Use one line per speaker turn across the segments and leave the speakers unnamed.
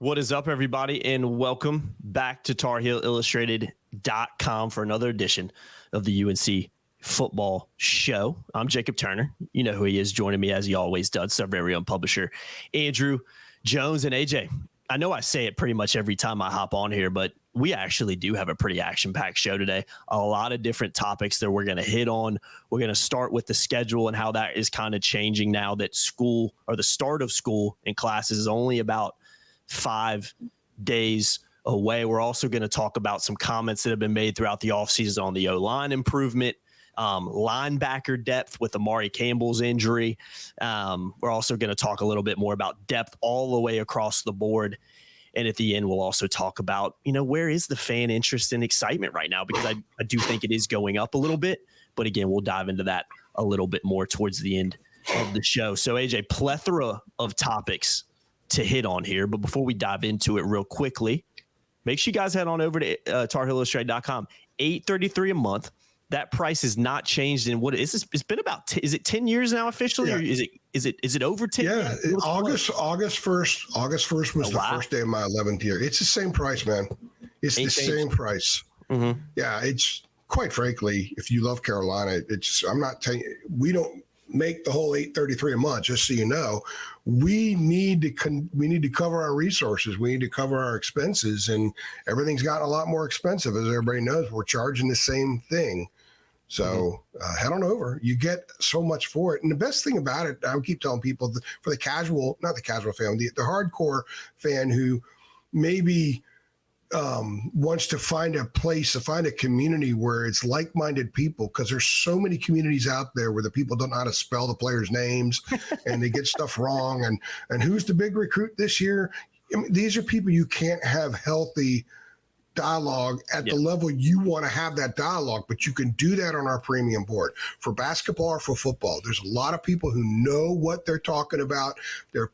What is up, everybody, and welcome back to TarHeelIllustrated.com for another edition of the UNC Football Show. I'm Jacob Turner. You know who he is, joining me as he always does, our very own publisher, Andrew Jones. And AJ, I know I say it pretty much every time I hop on here, but we actually do have a pretty action-packed show today. A lot of different topics that we're going to hit on. We're going to start with the schedule and how that is kind of changing now that school, or the start of school and classes, is only about 5 days away. We're also going to talk about some comments that have been made throughout the offseason on the O-line improvement, linebacker depth with Amari Campbell's injury. We're also going to talk a little bit more about depth all the way across the board. And at the end, we'll also talk about, where is the fan interest and excitement right now? Because I do think it is going up a little bit. But again, we'll dive into that a little bit more towards the end of the show. So AJ, plethora of topics to hit on here. But before we dive into it real quickly, make sure you guys head on over to TarHeelIllustrated.com. $8.33 a month. That price has not changed in what is this? It's been about is it 10 years now officially, or is it over 10?
Yeah, August 1st was the first day of my 11th year. It's the same price, man. It's the same price. Mm-hmm. Yeah, it's quite frankly, if you love Carolina, I'm not telling you, we don't make the whole $8.33 a month. Just so you know, we need to cover our resources. We need to cover our expenses, and everything's gotten a lot more expensive. As everybody knows, we're charging the same thing. So head on over. You get so much for it. And the best thing about it, I keep telling people, for the casual, not the casual fan, the hardcore fan who maybe wants to find a place, to find a community where it's like-minded people, because there's so many communities out there where the people don't know how to spell the players' names and they get stuff wrong. And who's the big recruit this year? I mean, these are people you can't have healthy dialogue at the level you want to have that dialogue, but you can do that on our premium board for basketball or for football. There's a lot of people who know what they're talking about. They're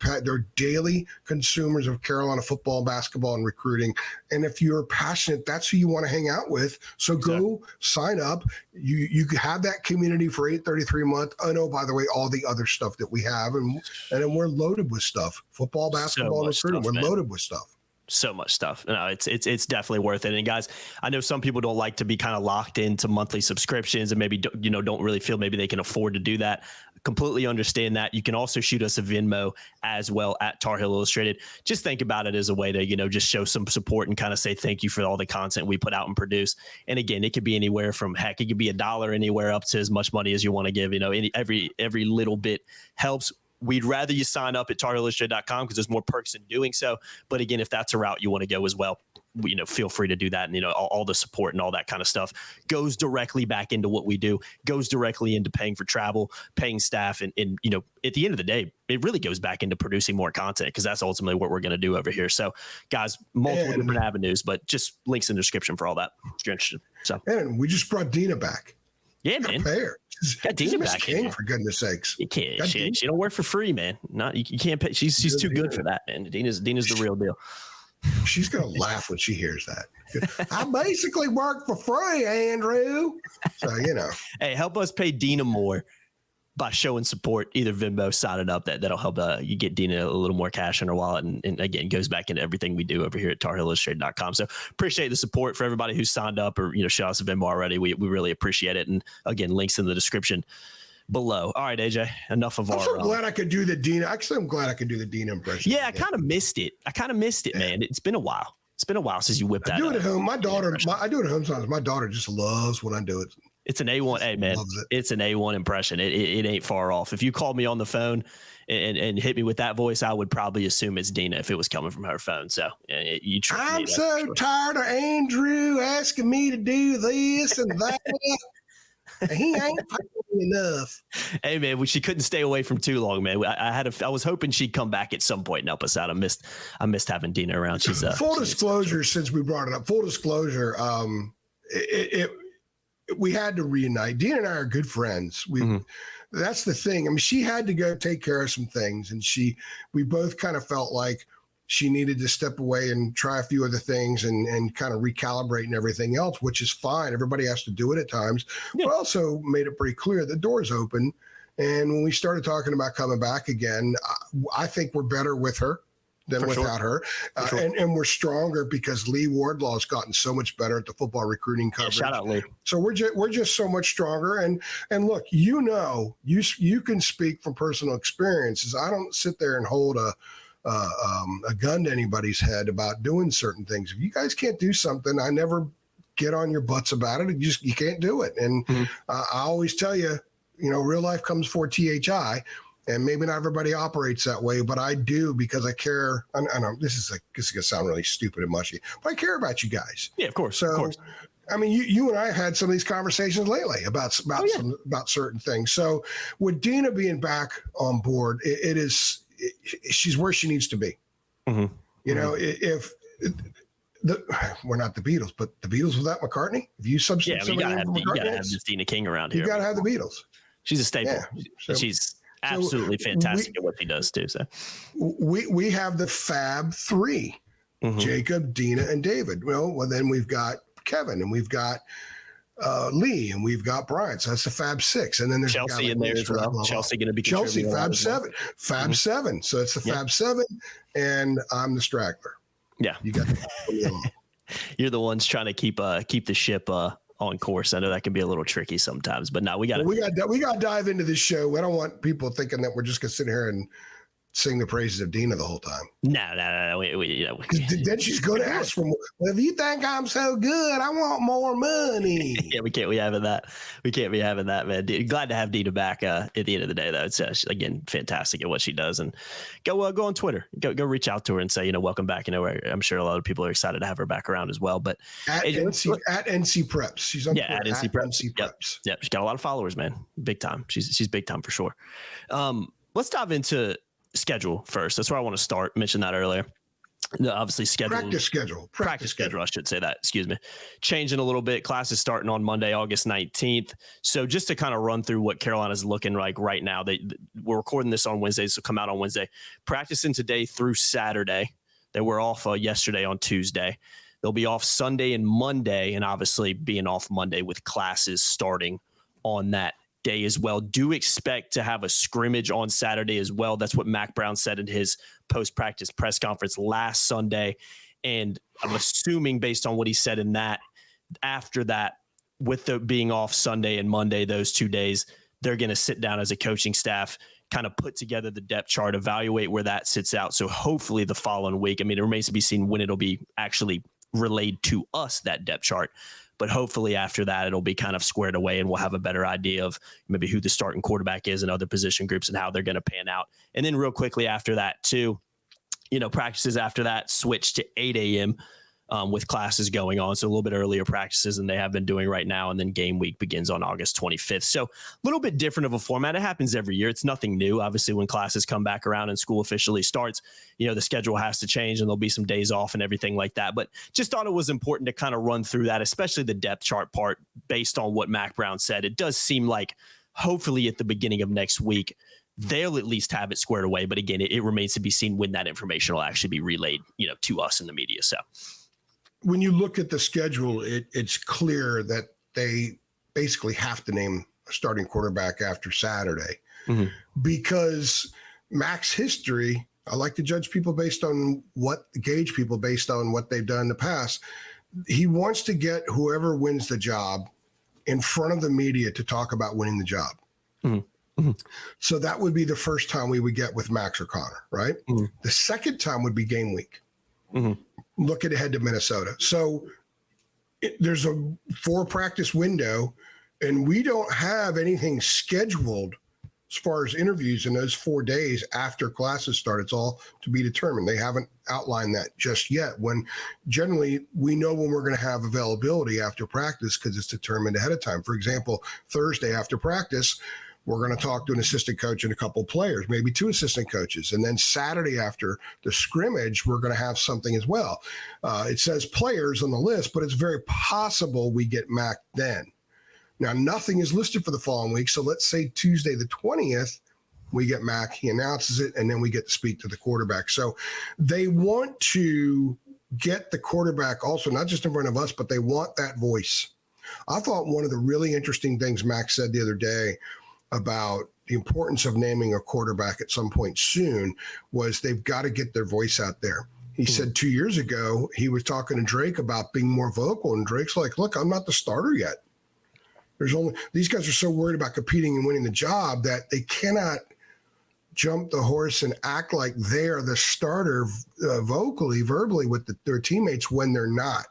daily consumers of Carolina football, basketball, and recruiting. And if you're passionate, that's who you want to hang out with. So go sign up. You can have that community for $8.33 a month. I know, by the way, all the other stuff that we have, and then we're loaded with stuff. Football, basketball, and recruiting. We're loaded with stuff.
So much stuff. No, it's definitely worth it. And guys, I know some people don't like to be kind of locked into monthly subscriptions and maybe don't really feel maybe they can afford to do that. Completely understand that. You can also shoot us a Venmo as well at Tar Heel Illustrated. Just think about it as a way to just show some support and kind of say thank you for all the content we put out and produce. And again, it could be anywhere from it could be $1 anywhere up to as much money as you want to give. Every little bit helps. We'd rather you sign up at TarHeelIllustrated.com because there's more perks in doing so. But again, if that's a route you want to go as well, feel free to do that. And, all the support and all that kind of stuff goes directly back into what we do, goes directly into paying for travel, paying staff. And at the end of the day, it really goes back into producing more content, because that's ultimately what we're going to do over here. So, guys, multiple different avenues, but just links in the description for all that if you're interested. So,
and we just brought Dina back.
Yeah, man.
Pay her.
Got Dina back
King, for goodness sakes.
You can't. She don't work for free, man. You can't pay. She's too good for that, man. Dina's the real deal.
She's gonna laugh when she hears that. I basically work for free, Andrew. So
Hey, help us pay Dina more by showing support. Either Venmo, sign it up. That'll help you get Dina a little more cash in her wallet, and again, goes back into everything we do over here at TarHeelIllustrated.com. So appreciate the support for everybody who's signed up or shot us a Venmo already. We really appreciate it. And again, links in the description below. All right, AJ, enough of
I'm so glad I could do the Dina. Actually, I'm glad I could do the Dina impression.
Yeah, I kind of missed it. Man. It's been a while. It's been a while since you whipped that.
I do it at home. I do it at home sometimes. My daughter just loves when I do it.
It's an A1. Hey, man, it's an A1 impression. It ain't far off. If you called me on the phone and hit me with that voice, I would probably assume it's Dina if it was coming from her phone. So
I'm so tired of Andrew asking me to do this and that. He ain't paying enough.
Hey, man, she couldn't stay away from too long, man. I was hoping she'd come back at some point and help us out. I missed having Dina around. She's
full disclosure. Since we brought it up, full disclosure. We had to reunite. Dina and I are good friends. That's the thing. I mean, she had to go take care of some things, and we both kind of felt like she needed to step away and try a few other things and kind of recalibrate and everything else, which is fine. Everybody has to do it at times. Yeah. But also made it pretty clear the door's open. And when we started talking about coming back again, I think we're better with her. than without her. And we're stronger because Lee Wardlaw has gotten so much better at the football recruiting coverage.
Yeah, shout out Lee.
So we're just so much stronger. And look, you can speak from personal experiences. I don't sit there and hold a gun to anybody's head about doing certain things. If you guys can't do something, I never get on your butts about it. You can't do it. And I always tell you, real life comes before THI. And maybe not everybody operates that way, but I do because I care. I know this is going to sound really stupid and mushy, but I care about you guys.
Yeah, of course.
So,
of course.
I mean, you and I have had some of these conversations lately about certain things. So with Dina being back on board, she's where she needs to be. Mm-hmm. If we're not the Beatles, but the Beatles without McCartney. If you substitute,
you gotta have this Dina King around here.
You gotta have the Beatles.
She's a staple. Yeah. She's absolutely fantastic at what she does too. So
we have the Fab Three: Jacob, Dina, and David. Well, then we've got Kevin, and we've got Lee, and we've got Brian. So that's the Fab Six, and then there's
Chelsea in there as well. Chelsea going to be
Chelsea Fab Seven, Seven. So it's the Fab Seven, and I'm the straggler.
Yeah,
you got.
You're the ones trying to keep the ship on course. I know that can be a little tricky sometimes, but no, we got to dive into this show. I don't want people thinking that we're just going to sit here and sing the praises of Dina the whole time. No.
Then she's going to ask for more. Well, if you think I'm so good, I want more money.
Yeah, we can't be having that. We can't be having that, man. Glad to have Dina back at the end of the day, though. It's again fantastic at what she does. And go on Twitter. Go reach out to her and say, welcome back. I'm sure a lot of people are excited to have her back around as well. But
at NC Preps, she's on Twitter,
at NC Preps. Yep, she's got a lot of followers, man. Big time. She's big time for sure. Let's dive into schedule first. That's where I want to start. Mentioned that earlier. Obviously,
practice schedule,
I should say that. Excuse me. Changing a little bit. Classes starting on Monday, August 19th. So just to kind of run through what Carolina's looking like right now. We're recording this on Wednesday, so come out on Wednesday. Practicing today through Saturday. They were off yesterday on Tuesday. They'll be off Sunday and Monday, and obviously being off Monday with classes starting on that day as well. Do expect to have a scrimmage on Saturday as well. That's what Mac Brown said in his post-practice press conference last Sunday. And I'm assuming based on what he said in that, after that, with the being off Sunday and Monday, those 2 days, they're going to sit down as a coaching staff, kind of put together the depth chart, evaluate where that sits out. So hopefully the following week, it remains to be seen when it'll be actually relayed to us, that depth chart. But hopefully after that, it'll be kind of squared away and we'll have a better idea of maybe who the starting quarterback is and other position groups and how they're going to pan out. And then real quickly after that too, practices after that switch to 8 a.m. With classes going on. So a little bit earlier practices than they have been doing right now. And then game week begins on August 25th. So a little bit different of a format. It happens every year. It's nothing new. Obviously, when classes come back around and school officially starts, the schedule has to change and there'll be some days off and everything like that. But just thought it was important to kind of run through that, especially the depth chart part based on what Mac Brown said. It does seem like hopefully at the beginning of next week, they'll at least have it squared away. But again, it remains to be seen when that information will actually be relayed, to us in the media. So
when you look at the schedule, it's clear that they basically have to name a starting quarterback after Saturday because Mac's history, I like to gauge people based on what they've done in the past. He wants to get whoever wins the job in front of the media to talk about winning the job. So that would be the first time we would get with Max or Connor, right? The second time would be game week. Looking ahead to Minnesota. So there's a 4-practice window, and we don't have anything scheduled as far as interviews in those 4 days after classes start. It's all to be determined. They haven't outlined that just yet. When generally we know when we're going to have availability after practice because it's determined ahead of time. For example, Thursday after practice, we're going to talk to an assistant coach and a couple of players, maybe 2 assistant coaches. And then Saturday after the scrimmage, we're going to have something as well. It says players on the list, but it's very possible we get Mac then. Now, nothing is listed for the following week. So let's say Tuesday the 20th, we get Mac, he announces it, and then we get to speak to the quarterback. So they want to get the quarterback also, not just in front of us, but they want that voice. I thought one of the really interesting things Mac said the other day about the importance of naming a quarterback at some point soon was they've got to get their voice out there. He said 2 years ago, he was talking to Drake about being more vocal, and Drake's like, look, I'm not the starter yet. These guys are so worried about competing and winning the job that they cannot jump the horse and act like they're the starter verbally with their teammates when they're not.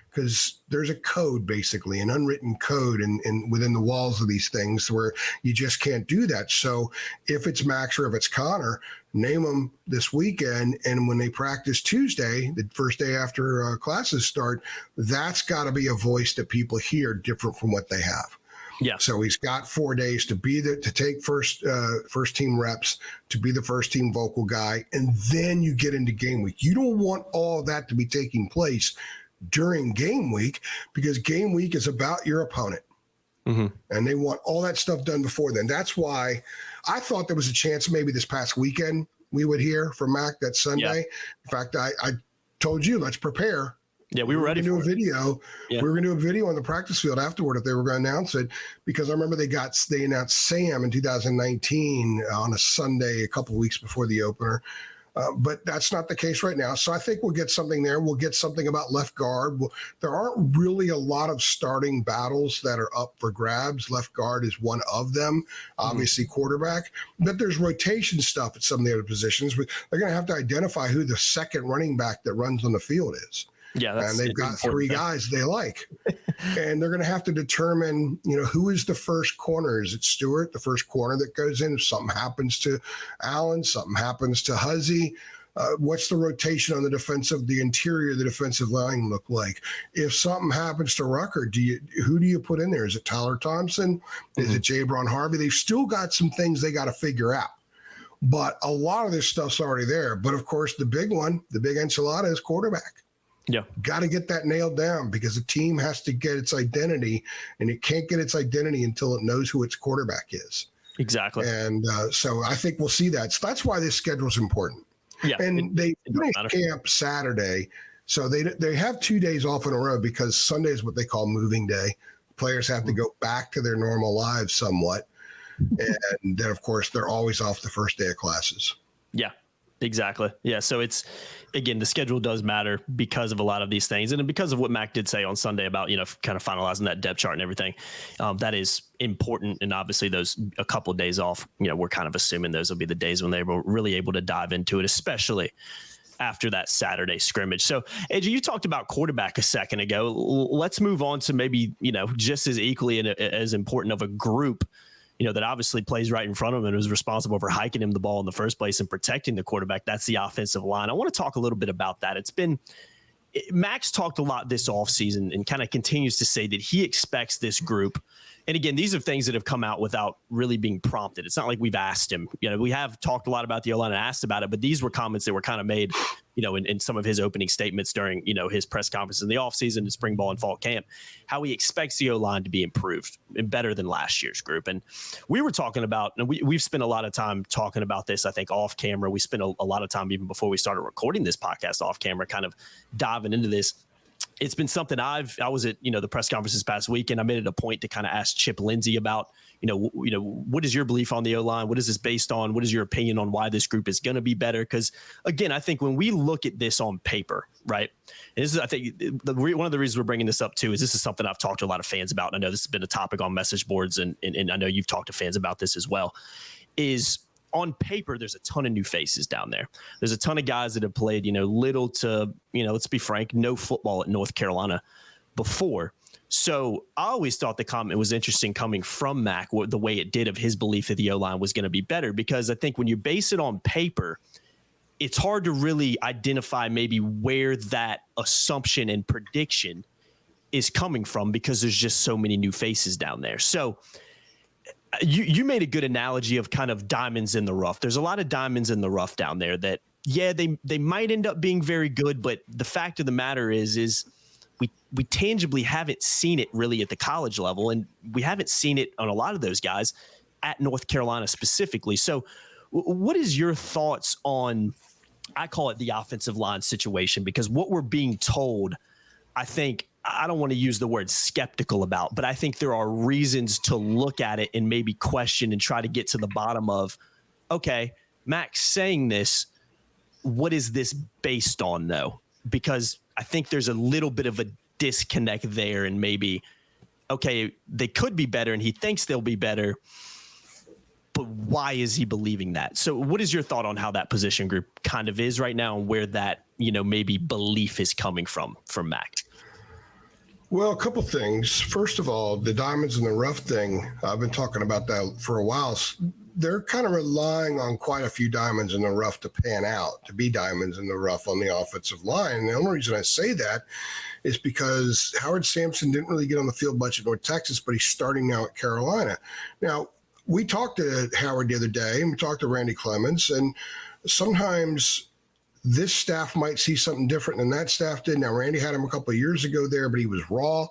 Because there's a code, basically, an unwritten code and within the walls of these things where you just can't do that. So if it's Max or if it's Connor, name them this weekend. And when they practice Tuesday, the first day after classes start, that's got to be a voice that people hear different from what they have.
Yeah.
So he's got 4 days to take first team reps, to be the first team vocal guy, and then you get into game week. You don't want all of that to be taking place during game week, because game week is about your opponent. And they want all that stuff done before then. That's why I thought there was a chance maybe this past weekend we would hear from Mac that Sunday. Yeah. In fact, I told you, let's prepare.
Yeah, we were ready
for
a
video. Yeah. We were going to do a video on the practice field afterward if they were going to announce it, because I remember they announced Sam in 2019 on a Sunday a couple of weeks before the opener. But that's not the case right now. So I think we'll get something there. We'll get something about left guard. There aren't really a lot of starting battles that are up for grabs. Left guard is one of them, obviously quarterback. But there's rotation stuff at some of the other positions. They're going to have to identify who the second running back that runs on the field is.
Yeah,
and they've got 3 guys they like. And they're going to have to determine, who is the first corner? Is it Stewart, the first corner that goes in? If something happens to Allen, something happens to Huzzy, what's the rotation on the interior of the defensive line look like? If something happens to Rucker, who do you put in there? Is it Tyler Thompson? Is it Jabron Harvey? They've still got some things they got to figure out. But a lot of this stuff's already there. But, of course, the big enchilada is quarterback.
Yeah.
Got to get that nailed down, because the team has to get its identity, and it can't get its identity until it knows who its quarterback is.
Exactly.
And so I think we'll see that. So that's why this schedule is important.
Yeah.
And they finish camp Saturday. So they have 2 days off in a row, because Sunday is what they call moving day. Players have to go back to their normal lives somewhat. And then, of course, they're always off the first day of classes.
Yeah. Exactly. Yeah. So it's, again, the schedule does matter because of a lot of these things. And because of what Mac did say on Sunday about, kind of finalizing that depth chart and everything, that is important. And obviously a couple of days off, we're kind of assuming those will be the days when they were really able to dive into it, especially after that Saturday scrimmage. So, AJ, you talked about quarterback a second ago. Let's move on to maybe, just as equally and as important of a group, that obviously plays right in front of him and is responsible for hiking him the ball in the first place and protecting the quarterback. That's the offensive line. I want to talk a little bit about that. Max talked a lot this offseason and kind of continues to say that he expects this group. And again, these are things that have come out without really being prompted. It's not like we've asked him. We have talked a lot about the O-line and asked about it, but these were comments that were kind of made, in some of his opening statements during, his press conference in the offseason and spring ball and fall camp, how he expects the O-line to be improved and better than last year's group. And we were talking about, and we've spent a lot of time talking about this, I think, off camera. We spent a lot of time even before we started recording this podcast off camera, kind of diving into this. It's been something I was at, the press conference this past week, and I made it a point to kind of ask Chip Lindsey about, what is your belief on the O-line? What is this based on? What is your opinion on why this group is going to be better? Because, again, I think when we look at this on paper, right, and this is, I think, one of the reasons we're bringing this up, too, is this is something I've talked to a lot of fans about. And I know this has been a topic on message boards, and I know you've talked to fans about this as well, is on paper, there's a ton of new faces down there. There's a ton of guys that have played, little to, let's be frank, no football at North Carolina before. So I always thought the comment was interesting coming from Mac, the way it did, of his belief that the O-line was going to be better, because I think when you base it on paper, it's hard to really identify maybe where that assumption and prediction is coming from, because there's just so many new faces down there. So you made a good analogy of kind of diamonds in the rough. There's a lot of diamonds in the rough down there that, yeah, they might end up being very good, but the fact of the matter is we tangibly haven't seen it really at the college level, and we haven't seen it on a lot of those guys at North Carolina specifically. So what is your thoughts on, I call it the offensive line situation, because what we're being told, I think, I don't want to use the word skeptical about, but I think there are reasons to look at it and maybe question and try to get to the bottom of, okay, Max saying this, what is this based on though? Because I think there's a little bit of a disconnect there, and maybe, okay, they could be better and he thinks they'll be better, but why is he believing that? So what is your thought on how that position group kind of is right now and where that, maybe belief is coming from Mac?
Well, a couple things. First of all, the diamonds in the rough thing, I've been talking about that for a while. They're kind of relying on quite a few diamonds in the rough to pan out, to be diamonds in the rough on the offensive line. And the only reason I say that is because Howard Sampson didn't really get on the field much at North Texas, but he's starting now at Carolina. Now, we talked to Howard the other day, and we talked to Randy Clements, and sometimes this staff might see something different than that staff did. Now, Randy had him a couple of years ago there, but he was raw.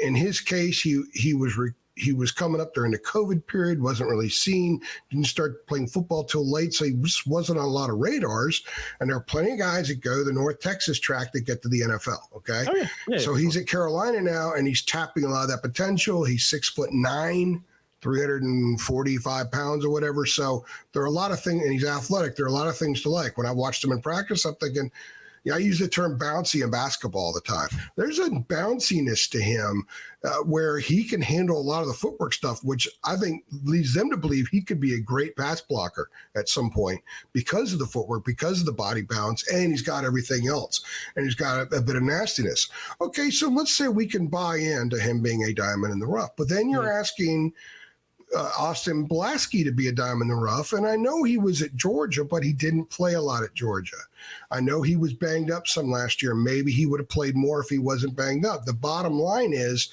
In his case, he was coming up during the COVID period, wasn't really seen, didn't start playing football till late, so he just wasn't on a lot of radars. And there are plenty of guys that go the North Texas track that get to the NFL, okay?
Oh, yeah.
So he's at Carolina now, and he's tapping a lot of that potential. He's 6'9", 345 pounds or whatever. So there are a lot of things, and he's athletic. There are a lot of things to like. When I watched him in practice, I'm thinking, I use the term bouncy in basketball all the time. There's a bounciness to him where he can handle a lot of the footwork stuff, which I think leads them to believe he could be a great pass blocker at some point because of the footwork, because of the body bounce, and he's got everything else. And he's got a bit of nastiness. Okay, so let's say we can buy into him being a diamond in the rough. But then you're asking Austin Blaske to be a diamond in the rough. And I know he was at Georgia, but he didn't play a lot at Georgia. I know he was banged up some last year. Maybe he would have played more if he wasn't banged up. The bottom line is,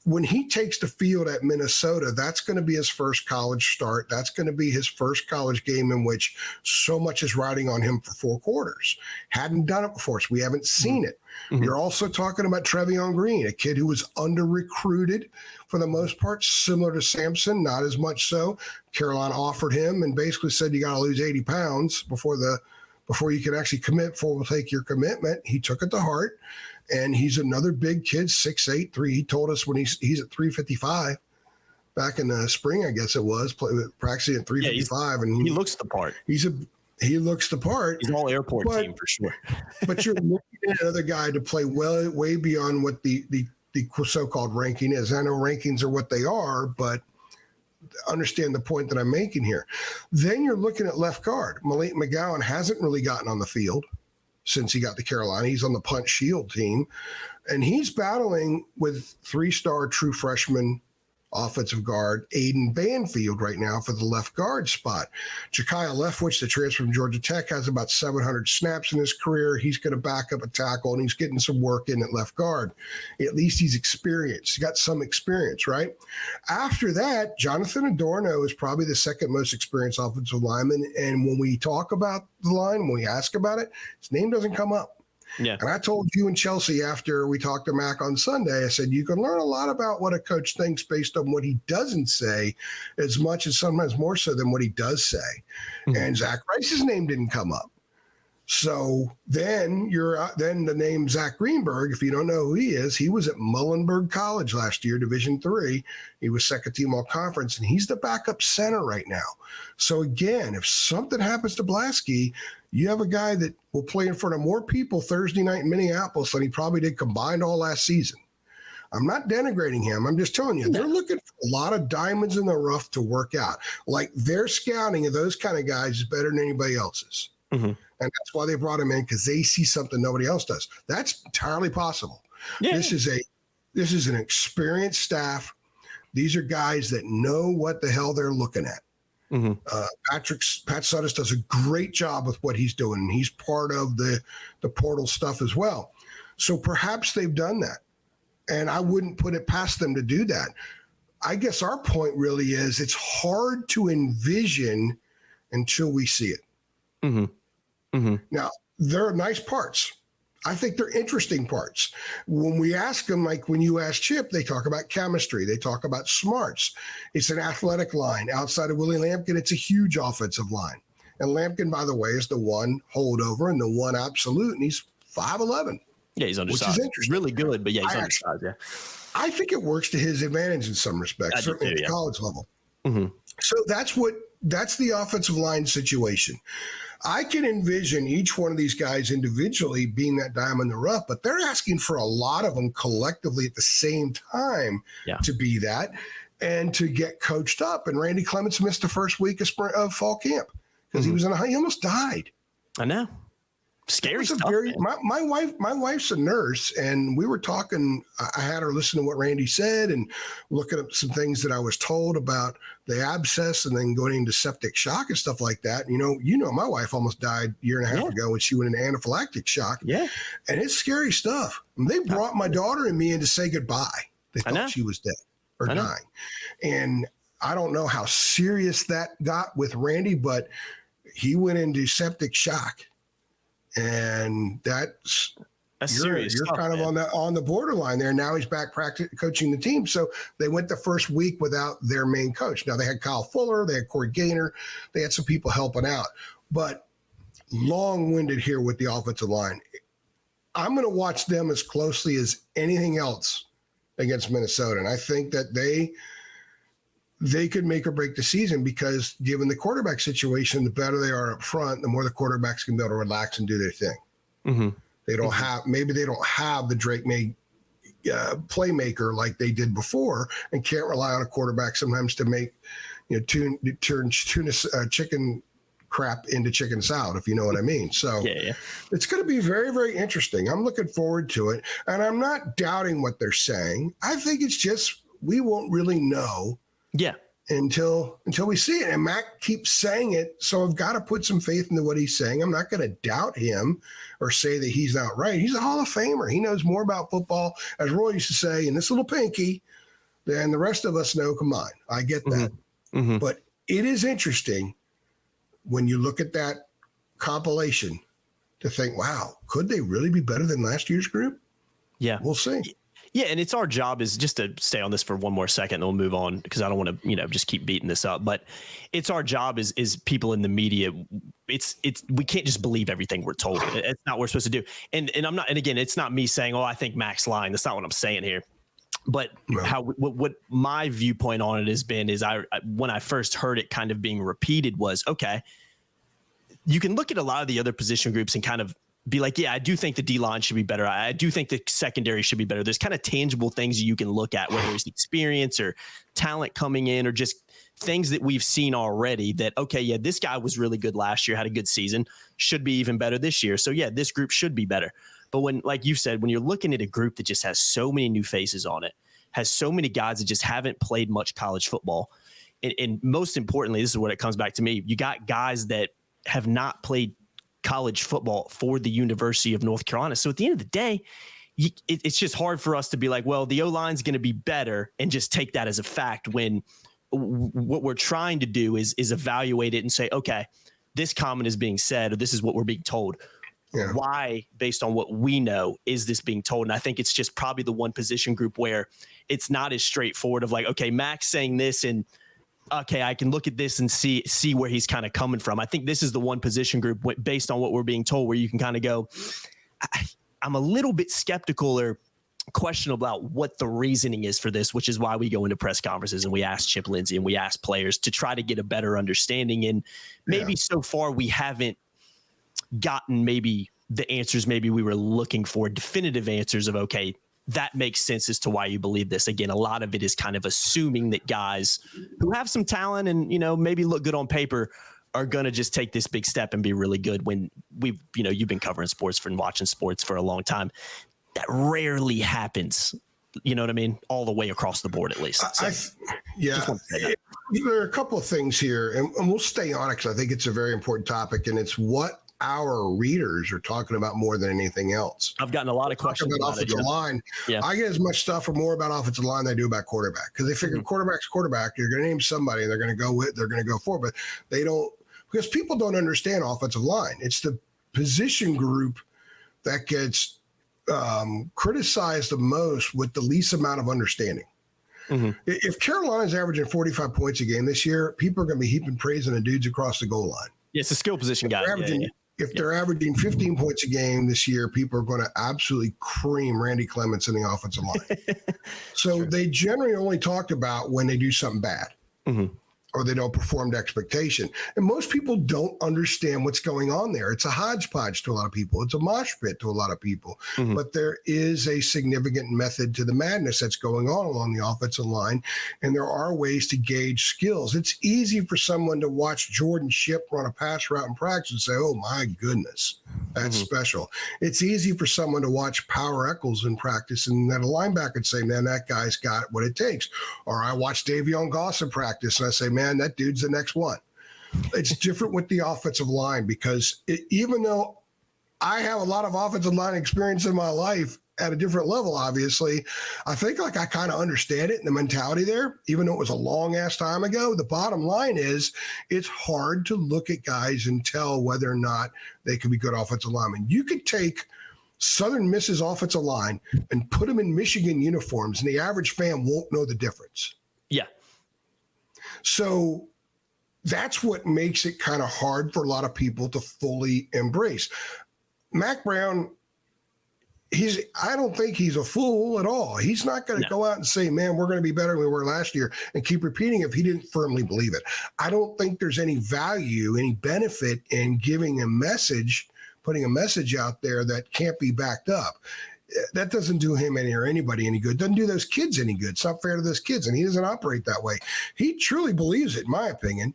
when he takes the field at Minnesota, that's going to be his first college start. That's going to be his first college game in which so much is riding on him for 4 quarters. Hadn't done it before, so we haven't seen it. Mm-hmm. You're also talking about Trevion Green, a kid who was under-recruited for the most part, similar to Sampson, not as much so. Carolina offered him and basically said, you got to lose 80 pounds before you can actually commit, before we'll take your commitment. He took it to heart. And he's another big kid, 6'8", 3. He told us when he's at 355 back in the spring, I guess it was, practicing at 355. And
he looks the part.
He looks the part.
He's all airport team for sure.
But you're looking at another guy to play way beyond what the so-called ranking is. I know rankings are what they are, but understand the point that I'm making here. Then you're looking at left guard. Malik McGowan hasn't really gotten on the field since he got to Carolina. He's on the punt shield team, and he's battling with 3-star true freshman offensive guard Aiden Banfield right now for the left guard spot. Ja'Kiah Leftwich, the transfer from Georgia Tech, has about 700 snaps in his career. He's going to back up a tackle, and he's getting some work in at left guard. At least he's experienced. He's got some experience, right? After that, Jonathan Adorno is probably the second most experienced offensive lineman, and when we talk about the line, when we ask about it, his name doesn't come up.
Yeah.
And I told you and Chelsea after we talked to Mac on Sunday, I said, you can learn a lot about what a coach thinks based on what he doesn't say, as much as sometimes more so than what he does say. Mm-hmm. And Zach Rice's name didn't come up. So then then the name Zach Greenberg, if you don't know who he is, he was at Muhlenberg College last year, Division III. He was second team all conference, and he's the backup center right now. So again, if something happens to Blaske, you have a guy that will play in front of more people Thursday night in Minneapolis than he probably did combined all last season. I'm not denigrating him. I'm just telling you, they're looking for a lot of diamonds in the rough to work out. Like, their scouting of those kind of guys is better than anybody else's. Mm-hmm. And that's why they brought him in, because they see something nobody else does. That's entirely possible. Yeah. This is an experienced staff. These are guys that know what the hell they're looking at. Mm-hmm. Pat Suttis does a great job with what he's doing, and he's part of the portal stuff as well. So perhaps they've done that, and I wouldn't put it past them to do that. I guess our point really is it's hard to envision until we see it. Mm-hmm. Mm-hmm. Now, there are nice parts. I think they're interesting parts. When we ask them, like when you ask Chip, they talk about chemistry. They talk about smarts. It's an athletic line. Outside of Willie Lampkin, it's a huge offensive line. And Lampkin, by the way, is the one holdover and the one absolute, and he's 5'11".
Yeah, he's undersized.
Which is interesting.
Really good, but yeah, he's undersized. Yeah,
I think it works to his advantage in some respects, certainly at the college level. Mm-hmm. So that's the offensive line situation. I can envision each one of these guys individually being that diamond in the rough, but they're asking for a lot of them collectively at the same time to be that and to get coached up. And Randy Clements missed the first week of fall camp because he almost died.
I know. Scary stuff.
My wife's a nurse, and we were talking. I had her listen to what Randy said and looking at some things that I was told about the abscess and then going into septic shock and stuff like that. You know, my wife almost died a year and a half ago when she went into anaphylactic shock. Yeah, and it's scary stuff. And they brought my daughter and me in to say goodbye. They thought she was dead or dying, and I don't know how serious that got with Randy, but he went into septic shock. And that's serious. You're kind of on the borderline there. Now he's back coaching the team. So they went the first week without their main coach. Now they had Kyle Fuller, they had Corey Gaynor, they had some people helping out. But long-winded here with the offensive line. I'm going to watch them as closely as anything else against Minnesota. And I think that they could make or break the season because given the quarterback situation, the better they are up front, the more the quarterbacks can be able to relax and do their thing. Mm-hmm. They don't have the Drake May playmaker like they did before and can't rely on a quarterback sometimes to make, turn chicken crap into chicken salad, if you know what I mean. So it's going to be very, very interesting. I'm looking forward to it. And I'm not doubting what they're saying. I think it's just, we won't really know. Yeah. Until we see it. And Mac keeps saying it. So I've got to put some faith into what he's saying. I'm not going to doubt him or say that he's not right. He's a Hall of Famer. He knows more about football, as Roy used to say, in this little pinky than the rest of us know. Come on. I get that. Mm-hmm. But it is interesting when you look at that compilation to think, wow, could they really be better than last year's group? Yeah. We'll see.
Yeah, and it's our job is just to stay on this for one more second, and we'll move on because I don't want to, just keep beating this up. But it's our job is people in the media. It's we can't just believe everything we're told. It's not what we're supposed to do. And I'm not. And again, it's not me saying, I think Mac's lying. That's not what I'm saying here. But what my viewpoint on it has been is I when I first heard it kind of being repeated was, okay, you can look at a lot of the other position groups and kind of be like, yeah, I do think the D-line should be better. I do think the secondary should be better. There's kind of tangible things you can look at, whether it's experience or talent coming in or just things that we've seen already that, okay, yeah, this guy was really good last year, had a good season, should be even better this year. So, yeah, this group should be better. But when, like you said, when you're looking at a group that just has so many new faces on it, has so many guys that just haven't played much college football, and most importantly, this is what it comes back to me, you got guys that have not played college football for the University of North Carolina. So at the end of the day, it's just hard for us to be like, well, the O-line is going to be better and just take that as a fact when what we're trying to do is evaluate it and say, okay, this comment is being said, or this is what we're being told. Yeah. Why, based on what we know, is this being told? And I think it's just probably the one position group where it's not as straightforward of like, okay, Mac's saying this and okay, I can look at this and see where he's kind of coming from. I think this is the one position group based on what we're being told where you can kind of go, I'm a little bit skeptical or questionable about what the reasoning is for this, which is why we go into press conferences and we ask Chip Lindsey and we ask players to try to get a better understanding. And maybe so far we haven't gotten maybe the answers maybe we were looking for, definitive answers of, okay, that makes sense as to why you believe this. Again, a lot of it is kind of assuming that guys who have some talent and, maybe look good on paper are going to just take this big step and be really good when you've been covering sports and watching sports for a long time. That rarely happens. You know what I mean? All the way across the board, at least.
There are a couple of things here, and we'll stay on it because I think it's a very important topic, and it's what our readers are talking about more than anything else.
I've gotten a lot of questions
about offensive line. Yeah. I get as much stuff or more about offensive line than I do about quarterback because they figure quarterback's quarterback. You're going to name somebody and they're going to go for, but they don't, because people don't understand offensive line. It's the position group that gets criticized the most with the least amount of understanding. Mm-hmm. If Carolina's averaging 45 points a game this year, people are going to be heaping praise on the dudes across the goal line.
Yeah, it's a skill position guy.
if they're averaging 15 points a game this year, people are going to absolutely cream Randy Clements in the offensive line. So they generally only talked about when they do something bad. Mm-hmm. Or they don't perform to expectation. And most people don't understand what's going on there. It's a hodgepodge to a lot of people. It's a mosh pit to a lot of people. Mm-hmm. But there is a significant method to the madness that's going on along the offensive line. And there are ways to gauge skills. It's easy for someone to watch Jordan Shipp run a pass route in practice and say, oh, my goodness, that's special. It's easy for someone to watch Power Echols in practice and then a linebacker would say, man, that guy's got what it takes. Or I watch Davion Goss in practice and I say, man, that dude's the next one. It's different with the offensive line because even though I have a lot of offensive line experience in my life at a different level, obviously, I think like I kind of understand it and the mentality there, even though it was a long ass time ago. The bottom line is it's hard to look at guys and tell whether or not they can be good offensive linemen. You could take Southern Miss's offensive line and put them in Michigan uniforms and the average fan won't know the difference.
Yeah.
So that's what makes it kind of hard for a lot of people to fully embrace. Mac Brown, I don't think he's a fool at all. He's not going to go out and say, man, we're going to be better than we were last year and keep repeating it if he didn't firmly believe it. I don't think there's any value, any benefit in giving a message, putting a message out there that can't be backed up. That doesn't do him or anybody any good. Doesn't do those kids any good. It's not fair to those kids, and he doesn't operate that way. He truly believes it, in my opinion.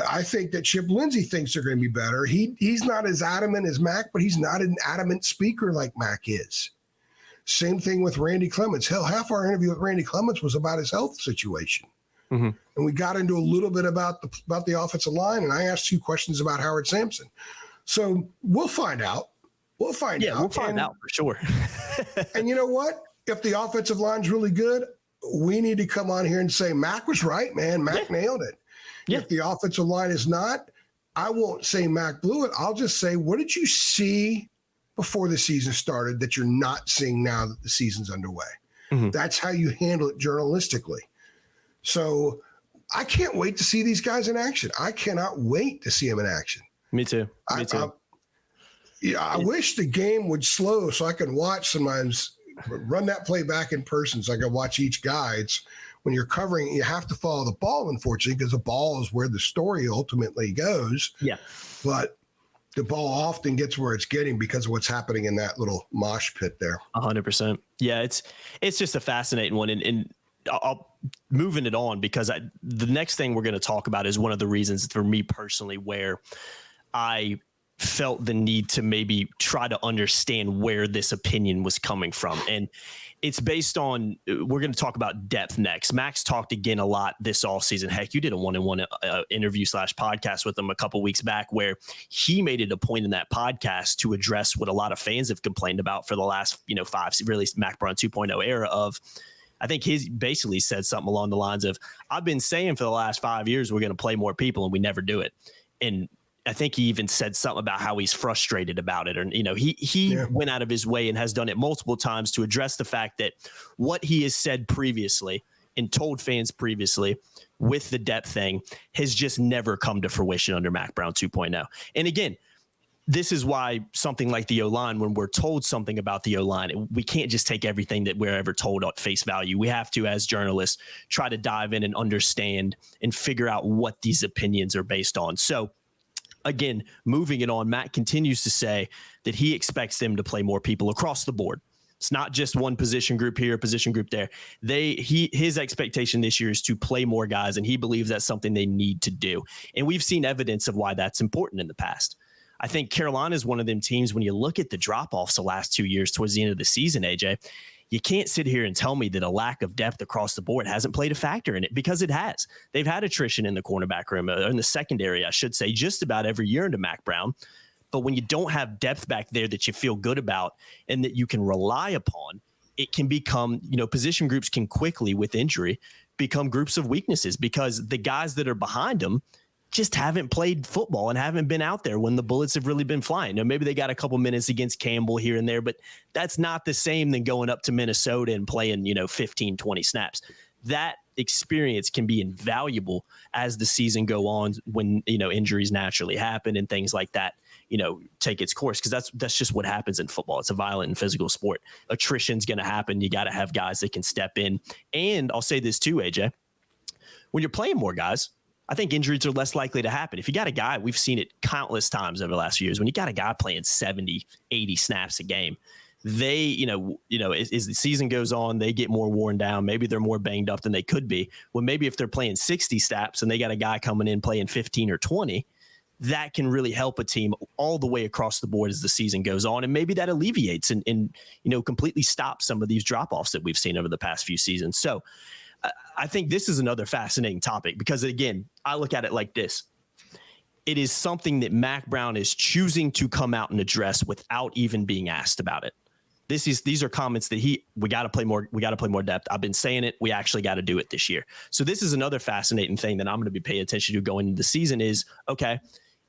I think that Chip Lindsey thinks they're going to be better. He's not as adamant as Mac, but he's not an adamant speaker like Mac is. Same thing with Randy Clements. Hell, half our interview with Randy Clements was about his health situation. Mm-hmm. And we got into a little bit about the offensive line, and I asked 2 questions about Howard Sampson. So we'll find out. We'll find out.
We'll find out for sure.
And you know what? If the offensive line's really good, we need to come on here and say, Mac was right, man. Mac nailed it. Yeah. If the offensive line is not, I won't say Mac blew it. I'll just say, what did you see before the season started that you're not seeing now that the season's underway? Mm-hmm. That's how you handle it journalistically. So I can't wait to see these guys in action. I cannot wait to see them in action.
Me too.
I wish the game would slow so I could watch sometimes, run that play back in person so I could watch each guy. It's when you're covering, you have to follow the ball, unfortunately, because the ball is where the story ultimately goes.
Yeah.
But the ball often gets where it's getting because of what's happening in that little mosh pit there.
100%. Yeah, it's just a fascinating one. And I'll moving it on because the next thing we're going to talk about is one of the reasons for me personally where I felt the need to maybe try to understand where this opinion was coming from. And it's based on, we're going to talk about depth next. Max talked again a lot this offseason. Heck, you did a one-on-one interview / podcast with him a couple weeks back where he made it a point in that podcast to address what a lot of fans have complained about for the last, 5, really Mac Brown 2.0 era of, I think he basically said something along the lines of, I've been saying for the last 5 years, we're going to play more people and we never do it. And I think he even said something about how he's frustrated about it. Or, he went out of his way and has done it multiple times to address the fact that what he has said previously and told fans previously with the depth thing has just never come to fruition under Mac Brown 2.0. And again, this is why something like the O-line, when we're told something about the O-line, we can't just take everything that we're ever told at face value. We have to, as journalists, try to dive in and understand and figure out what these opinions are based on. So, again, moving it on, Matt continues to say that he expects them to play more people across the board. It's not just one position group here, position group there. His expectation this year is to play more guys, and he believes that's something they need to do. And we've seen evidence of why that's important in the past. I think Carolina is one of them teams, when you look at the drop-offs the last 2 years towards the end of the season, AJ, you can't sit here and tell me that a lack of depth across the board hasn't played a factor in it, because it has. They've had attrition in the cornerback room, or in the secondary, I should say, just about every year into Mac Brown. But when you don't have depth back there that you feel good about and that you can rely upon, it can become, position groups can quickly, with injury, become groups of weaknesses, because the guys that are behind them just haven't played football and haven't been out there when the bullets have really been flying. Now, maybe they got a couple minutes against Campbell here and there, but that's not the same than going up to Minnesota and playing, 15, 20 snaps. That experience can be invaluable as the season go on when, injuries naturally happen and things like that. take its course, because that's just what happens in football. It's a violent and physical sport. Attrition's going to happen. You got to have guys that can step in. And I'll say this too, AJ, when you're playing more guys, I think injuries are less likely to happen. If you got a guy, we've seen it countless times over the last few years, when you got a guy playing 70, 80 snaps a game, they, as the season goes on, they get more worn down. Maybe they're more banged up than they could be. Well, maybe if they're playing 60 snaps and they got a guy coming in playing 15 or 20, that can really help a team all the way across the board as the season goes on. And maybe that alleviates and completely stops some of these drop-offs that we've seen over the past few seasons. So I think this is another fascinating topic, because, again, I look at it like this. It is something that Mack Brown is choosing to come out and address without even being asked about it. These are comments that we got to play more. We got to play more depth. I've been saying it. We actually got to do it this year. So this is another fascinating thing that I'm going to be paying attention to going into the season is, okay,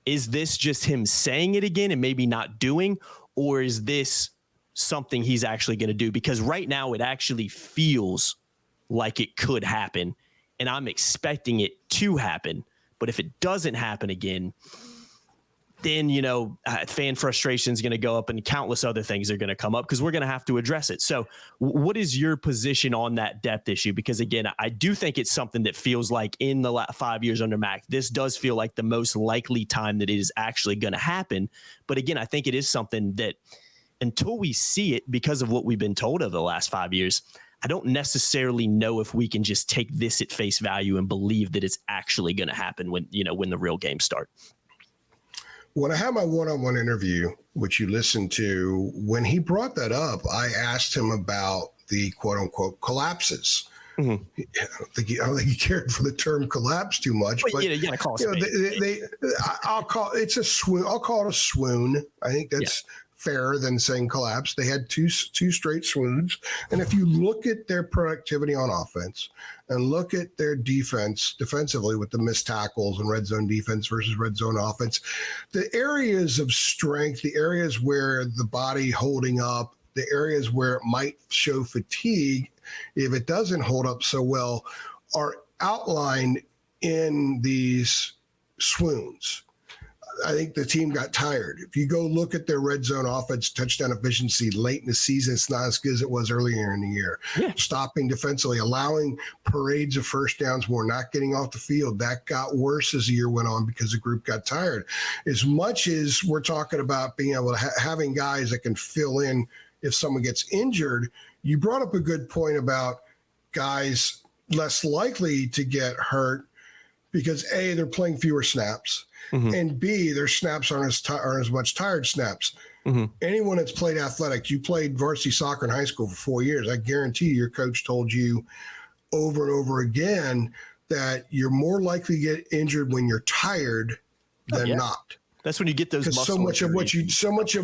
is this just him saying it again and maybe not doing, or is this something he's actually going to do? Because right now it actually feels like it could happen, and I'm expecting it to happen. But if it doesn't happen again, then, fan frustration is going to go up and countless other things are going to come up, because we're going to have to address it. So what is your position on that depth issue? Because, again, I do think it's something that feels like in the last 5 years under Mack, this does feel like the most likely time that it is actually going to happen. But, again, I think it is something that until we see it, because of what we've been told over the last 5 years, I don't necessarily know if we can just take this at face value and believe that it's actually going to happen when the real games start.
When I had my one-on-one interview, which you listened to, when he brought that up, I asked him about the quote-unquote collapses. Mm-hmm. I don't think he cared for the term collapse too much. But
you gotta call it
I'll call it a swoon. I'll call it a swoon. I think that's fairer than saying collapse. They had two straight swoons. And if you look at their productivity on offense and look at their defensively with the missed tackles and red zone defense versus red zone offense, the areas of strength, the areas where the body holding up, the areas where it might show fatigue, if it doesn't hold up so well, are outlined in these swoons. I think the team got tired. If you go look at their red zone offense touchdown efficiency late in the season, it's not as good as it was earlier in the year. Yeah. Stopping defensively, allowing parades of first downs more, not getting off the field. That got worse as the year went on because the group got tired. As much as we're talking about being able to having guys that can fill in if someone gets injured, you brought up a good point about guys less likely to get hurt because A, they're playing fewer snaps, mm-hmm. and B, their snaps aren't as much tired snaps. Mm-hmm. Anyone that's played athletics, you played varsity soccer in high school for 4 years, I guarantee your coach told you over and over again that you're more likely to get injured when you're tired than not.
That's when you get those muscle
so much of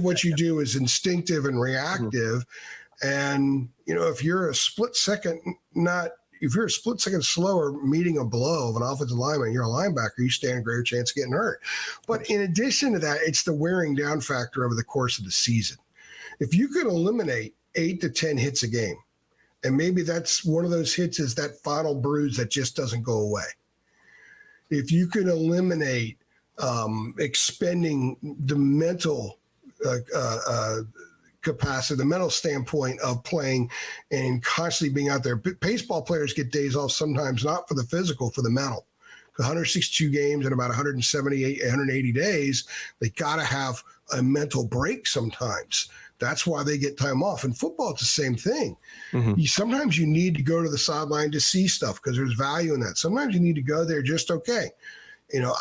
what you do is instinctive and reactive. Mm-hmm. And if you're a split second slower meeting a blow of an offensive lineman, you're a linebacker, you stand a greater chance of getting hurt. But in addition to that, it's the wearing down factor over the course of the season. If you could eliminate 8 to 10 hits a game, and maybe that's one of those hits is that final bruise that just doesn't go away. If you could eliminate expending the mental capacity, the mental standpoint of playing and constantly being out there. Baseball players get days off sometimes, not for the physical, for the mental. 162 games in about 180 days, they got to have a mental break sometimes. That's why they get time off. In football, it's the same thing. Mm-hmm. Sometimes you need to go to the sideline to see stuff because there's value in that. Sometimes you need to go there just okay.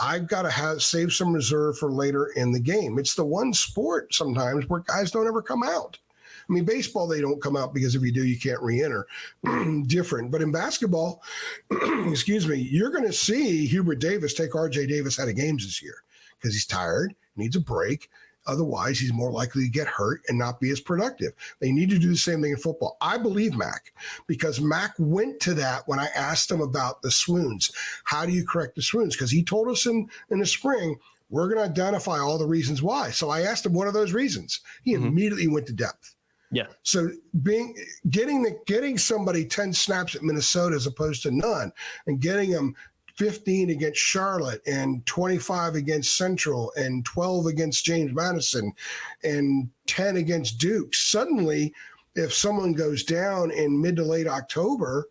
I've got to save some reserve for later in the game. It's the one sport sometimes where guys don't ever come out. I mean, baseball, they don't come out because if you do, you can't re-enter. Different. But in basketball, you're going to see Hubert Davis take R.J. Davis out of games this year because he's tired, needs a break. Otherwise, he's more likely to get hurt and not be as productive. They need to do the same thing in football. I believe Mack, because Mack went to that when I asked him about the swoons. How do you correct the swoons? Because he told us in the spring, we're going to identify all the reasons why. So I asked him, what are those reasons? He mm-hmm. immediately went to depth.
Yeah.
So getting somebody 10 snaps at Minnesota as opposed to none, and getting them 15 against Charlotte and 25 against Central and 12 against James Madison and 10 against Duke. Suddenly, if someone goes down in mid to late October,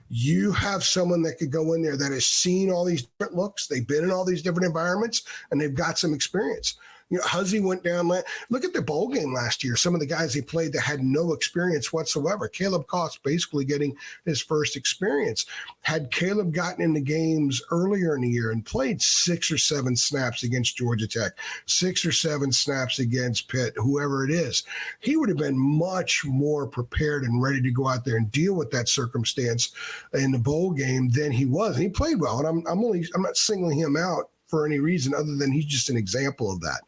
you have someone that could go in there that has seen all these different looks. They've been in all these different environments, and they've got some experience. Huzzy went down. Look at the bowl game last year. Some of the guys he played that had no experience whatsoever. Caleb Koss basically getting his first experience. Had Caleb gotten into games earlier in the year and played 6 or 7 snaps against Georgia Tech, 6 or 7 snaps against Pitt, whoever it is, he would have been much more prepared and ready to go out there and deal with that circumstance in the bowl game than he was. And he played well. And I'm not singling him out for any reason other than he's just an example of that.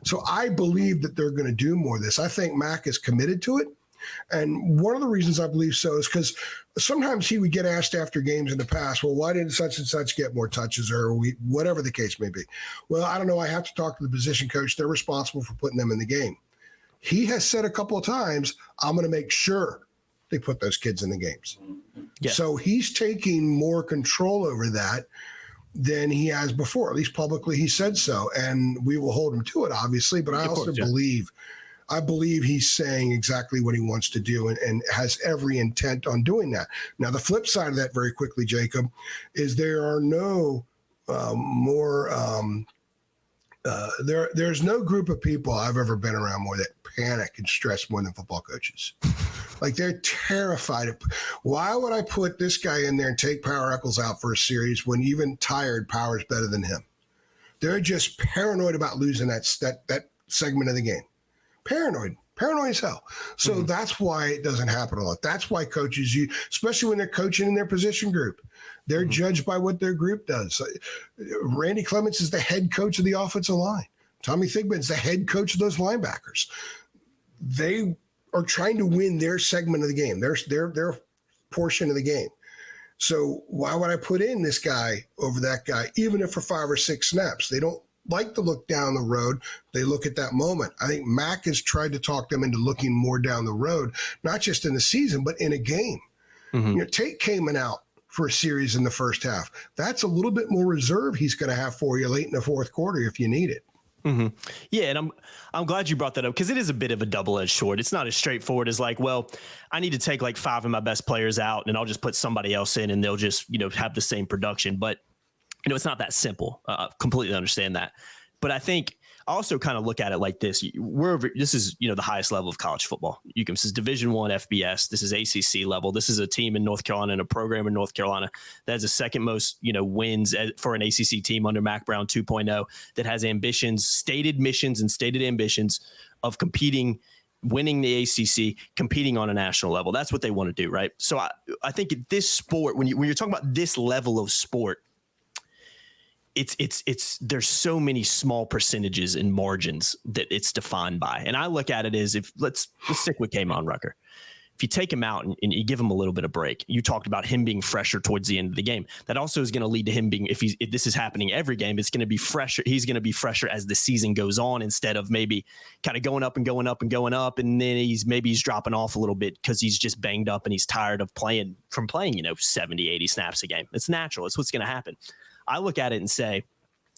So I believe that they're going to do more of this. I think Mac is committed to it. And one of the reasons I believe so is because sometimes he would get asked after games in the past, well, why didn't such and such get more touches or whatever the case may be? Well, I don't know. I have to talk to the position coach. They're responsible for putting them in the game. He has said a couple of times, I'm going to make sure they put those kids in the games. Yeah. So he's taking more control over that than he has before. At least publicly he said so, and we will hold him to it, obviously. But I also believe he's saying exactly what he wants to do and has every intent on doing that. Now, the flip side of that, very quickly, Jacob, is there are no there's no group of people I've ever been around more that panic and stress more than football coaches. Like, they're terrified. Why would I put this guy in there and take Power Eccles out for a series when even tired Power's better than him? They're just paranoid about losing that segment of the game. Paranoid as hell. So that's why it doesn't happen a lot. That's why coaches, especially when they're coaching in their position group, they're judged by what their group does. Randy Clements is the head coach of the offensive line. Tommy Thigpen's the head coach of those linebackers. They are trying to win their segment of the game, their portion of the game. So why would I put in this guy over that guy, even if for 5 or 6 snaps? They don't like to look down the road. They look at that moment. I think Mac has tried to talk them into looking more down the road, not just in the season, but in a game. Tate Kamen out for a series in the first half. That's a little bit more reserve he's going to have for you late in the fourth quarter if you need it.
Yeah, and I'm glad you brought that up because it is a bit of a double-edged sword. It's not as straightforward as like, well, I need to take like 5 of my best players out and I'll just put somebody else in and they'll just, have the same production. But, it's not that simple. Completely understand that. But I think I also kind of look at it like this. This is, the highest level of college football. This is Division I FBS. This is ACC level. This is a team in North Carolina and a program in North Carolina that has the second most, wins for an ACC team under Mac Brown 2.0 that has ambitions, stated missions and stated ambitions of winning the ACC, competing on a national level. That's what they want to do, right? So I think at this sport, when you're talking about this level of sport, it's there's so many small percentages and margins that it's defined by. And I look at it as let's stick with K'Mon Rucker. If you take him out and you give him a little bit of break, you talked about him being fresher towards the end of the game. That also is going to lead to him being, if this is happening every game, it's going to be fresher. He's going to be fresher as the season goes on instead of maybe kind of going up and going up and going up. And then he's dropping off a little bit because he's just banged up and he's tired of playing 70, 80 snaps a game. It's natural. It's what's going to happen. I look at it and say,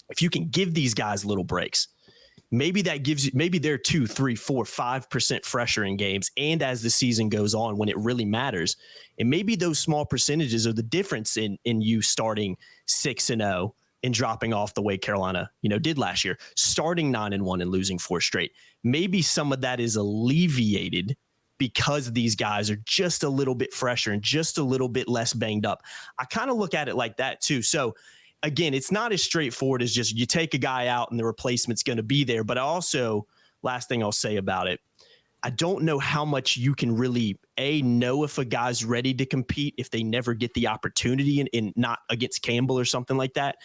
if you can give these guys little breaks, maybe that gives you, maybe they're 2, 3, 4, 5% fresher in games. And as the season goes on, when it really matters, and maybe those small percentages are the difference in you starting 6-0 and dropping off the way Carolina, did last year, starting 9-1 and losing 4 straight. Maybe some of that is alleviated because these guys are just a little bit fresher and just a little bit less banged up. I kind of look at it like that too. So again, it's not as straightforward as just you take a guy out and the replacement's going to be there. But also, last thing I'll say about it, I don't know how much you can really, know if a guy's ready to compete if they never get the opportunity and not against Campbell or something like that.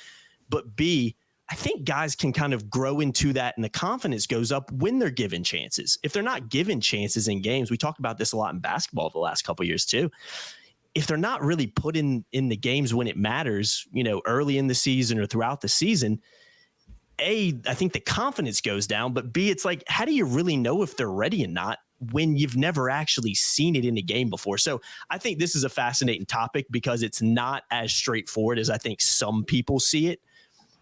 But B, I think guys can kind of grow into that and the confidence goes up when they're given chances. If they're not given chances in games, we talked about this a lot in basketball the last couple of years too. If they're not really put in the games when it matters, early in the season or throughout the season, A, I think the confidence goes down, but B, it's like, how do you really know if they're ready and not when you've never actually seen it in a game before. So I think this is a fascinating topic because it's not as straightforward as I think some people see it.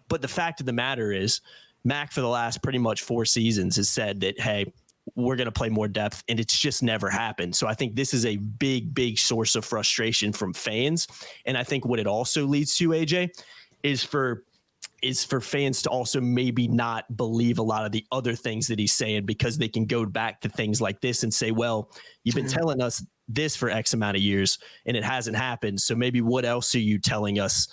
But the fact of the matter is, Mac for the last pretty much 4 seasons has said that, hey, we're going to play more depth, and it's just never happened. So I think this is a big, big source of frustration from fans. And I think what it also leads to, AJ, is for fans to also maybe not believe a lot of the other things that he's saying, because they can go back to things like this and say, well, you've been telling us this for X amount of years and it hasn't happened. So maybe what else are you telling us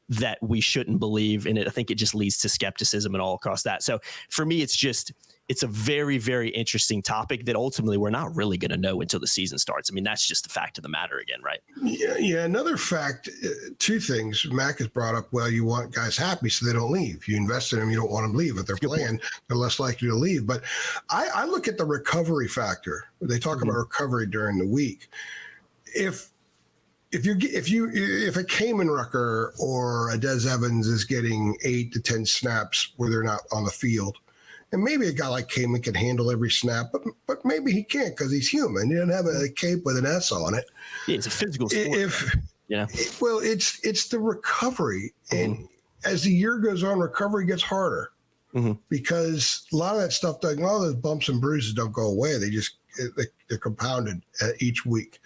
that we shouldn't believe? And I think it just leads to skepticism and all across that. So for me, it's a very, very interesting topic that ultimately we're not really going to know until the season starts. I mean, that's just the fact of the matter again, right?
Yeah. Another fact, 2 things Mac has brought up. Well, you want guys happy so they don't leave. You invest in them, you don't want them to leave. If they're playing, they're less likely to leave. But I look at the recovery factor. They talk about recovery during the week. If a Kamen Rucker or a Des Evans is getting 8 to 10 snaps where they're not on the field, and maybe a guy like Kamen can handle every snap, but maybe he can't because he's human. He doesn't have a cape with an S on it.
Yeah, it's a physical sport.
Well, it's the recovery. And as the year goes on, recovery gets harder because a lot of that stuff, all those bumps and bruises don't go away. They're compounded each week.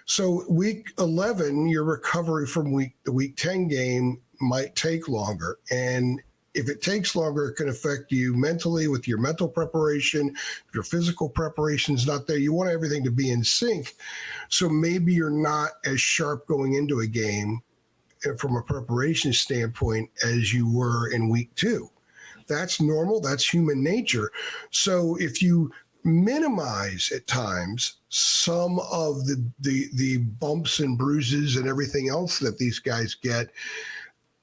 So week 11, your recovery from the week 10 game might take longer. And if it takes longer, it can affect you mentally with your mental preparation. If your physical preparation is not there, you want everything to be in sync. So maybe you're not as sharp going into a game from a preparation standpoint as you were in week 2. That's normal. That's human nature. So if you minimize at times some of the bumps and bruises and everything else that these guys get,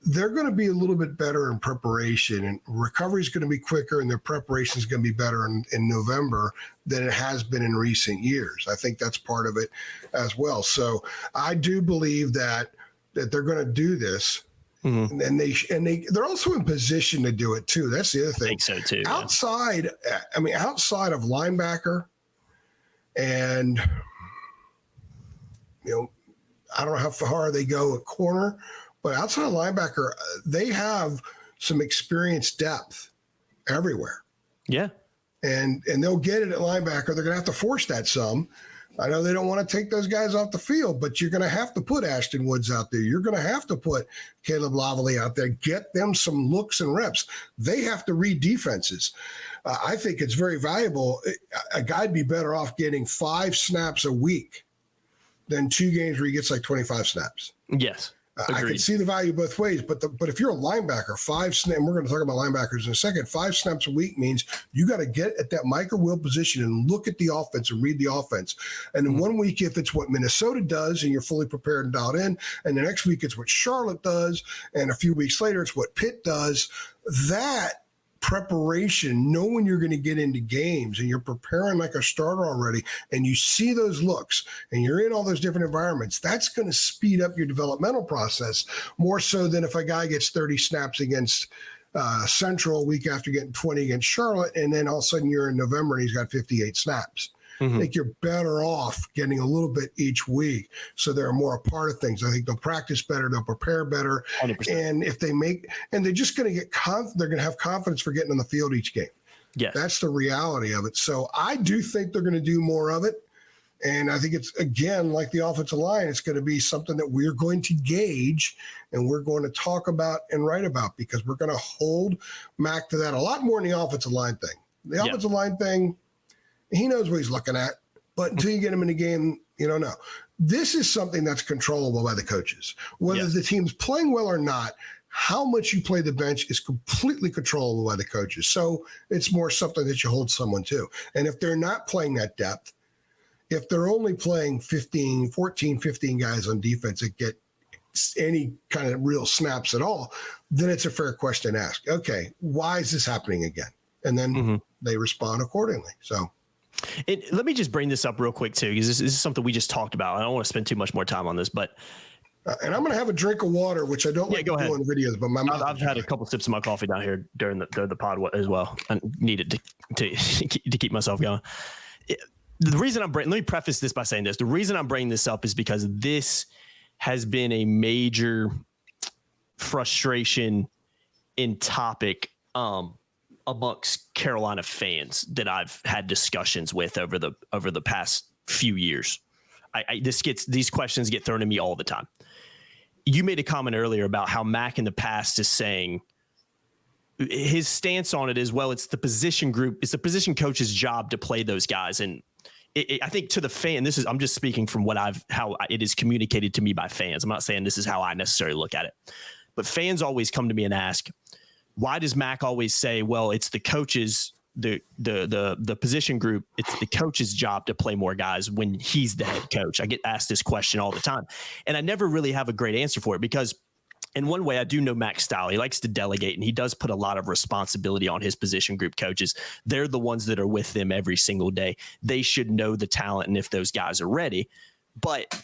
they're going to be a little bit better in preparation, and recovery is going to be quicker, and their preparation is going to be better in November than it has been in recent years. I think that's part of it as well. So I do believe that they're going to do this. And they're also in position to do it too. That's the other thing. I
think so too.
Outside of linebacker, and I don't know how far they go at corner, but outside of linebacker, they have some experienced depth everywhere. Yeah, and they'll get it at linebacker. They're going to have to force that some. I know they don't want to take those guys off the field, but you're going to have to put Ashton Woods out there. You're going to have to put Caleb Lavallee out there, get them some looks and reps. They have to read defenses. I think it's very valuable. A guy'd be better off getting 5 snaps a week than 2 games where he gets like 25 snaps.
Yes.
I can see the value both ways, but if you're a linebacker, 5 snaps, and we're going to talk about linebackers in a second, 5 snaps a week means you got to get at that micro wheel position and look at the offense and read the offense. And in 1 week, if it's what Minnesota does and you're fully prepared and dialed in, and the next week it's what Charlotte does, and a few weeks later it's what Pitt does, that preparation, knowing you're going to get into games and you're preparing like a starter already, and you see those looks and you're in all those different environments, that's going to speed up your developmental process more so than if a guy gets 30 snaps against Central a week after getting 20 against Charlotte, and then all of a sudden you're in November and he's got 58 snaps. I think you're better off getting a little bit each week, so they're more a part of things. I think they'll practice better, they'll prepare better, 100%. And if they they're just going to get they're going to have confidence for getting on the field each game. Yes, that's the reality of it. So I do think they're going to do more of it, and I think it's, again, like the offensive line, it's going to be something that we're going to gauge and we're going to talk about and write about, because we're going to hold Mac to that a lot more than the offensive line thing. The offensive line thing, he knows what he's looking at, but until you get him in the game, you don't know. This is something that's controllable by the coaches. Whether the team's playing well or not, how much you play the bench is completely controllable by the coaches. So it's more something that you hold someone to. And if they're not playing that depth, if they're only playing 15 guys on defense that get any kind of real snaps at all, then it's a fair question to ask. Okay, why is this happening again? And then they respond accordingly. So.
Let me just bring this up real quick too, because this is something we just talked about. I don't want to spend too much more time on this, but
and I'm going to have a drink of water, which I don't like to do in videos, but
I've had a couple sips of my coffee down here during the pod as well. I needed to keep myself going. The reason let me preface this by saying this. The reason I'm bringing this up is because this has been a major frustration in topic amongst Carolina fans that I've had discussions with over the past few years. These questions get thrown at me all the time. You made a comment earlier about how Mac in the past is saying his stance on it is, well, it's the position group, it's the position coach's job to play those guys. And I think to the fan, I'm just speaking from how it is communicated to me by fans. I'm not saying this is how I necessarily look at it, but fans always come to me and ask, why does Mac always say, well, it's the coaches, the position group, it's the coach's job to play more guys when he's the head coach? I get asked this question all the time, and I never really have a great answer for it, because in one way, I do know Mac's style. He likes to delegate, and he does put a lot of responsibility on his position group coaches. They're the ones that are with them every single day. They should know the talent and if those guys are ready. But,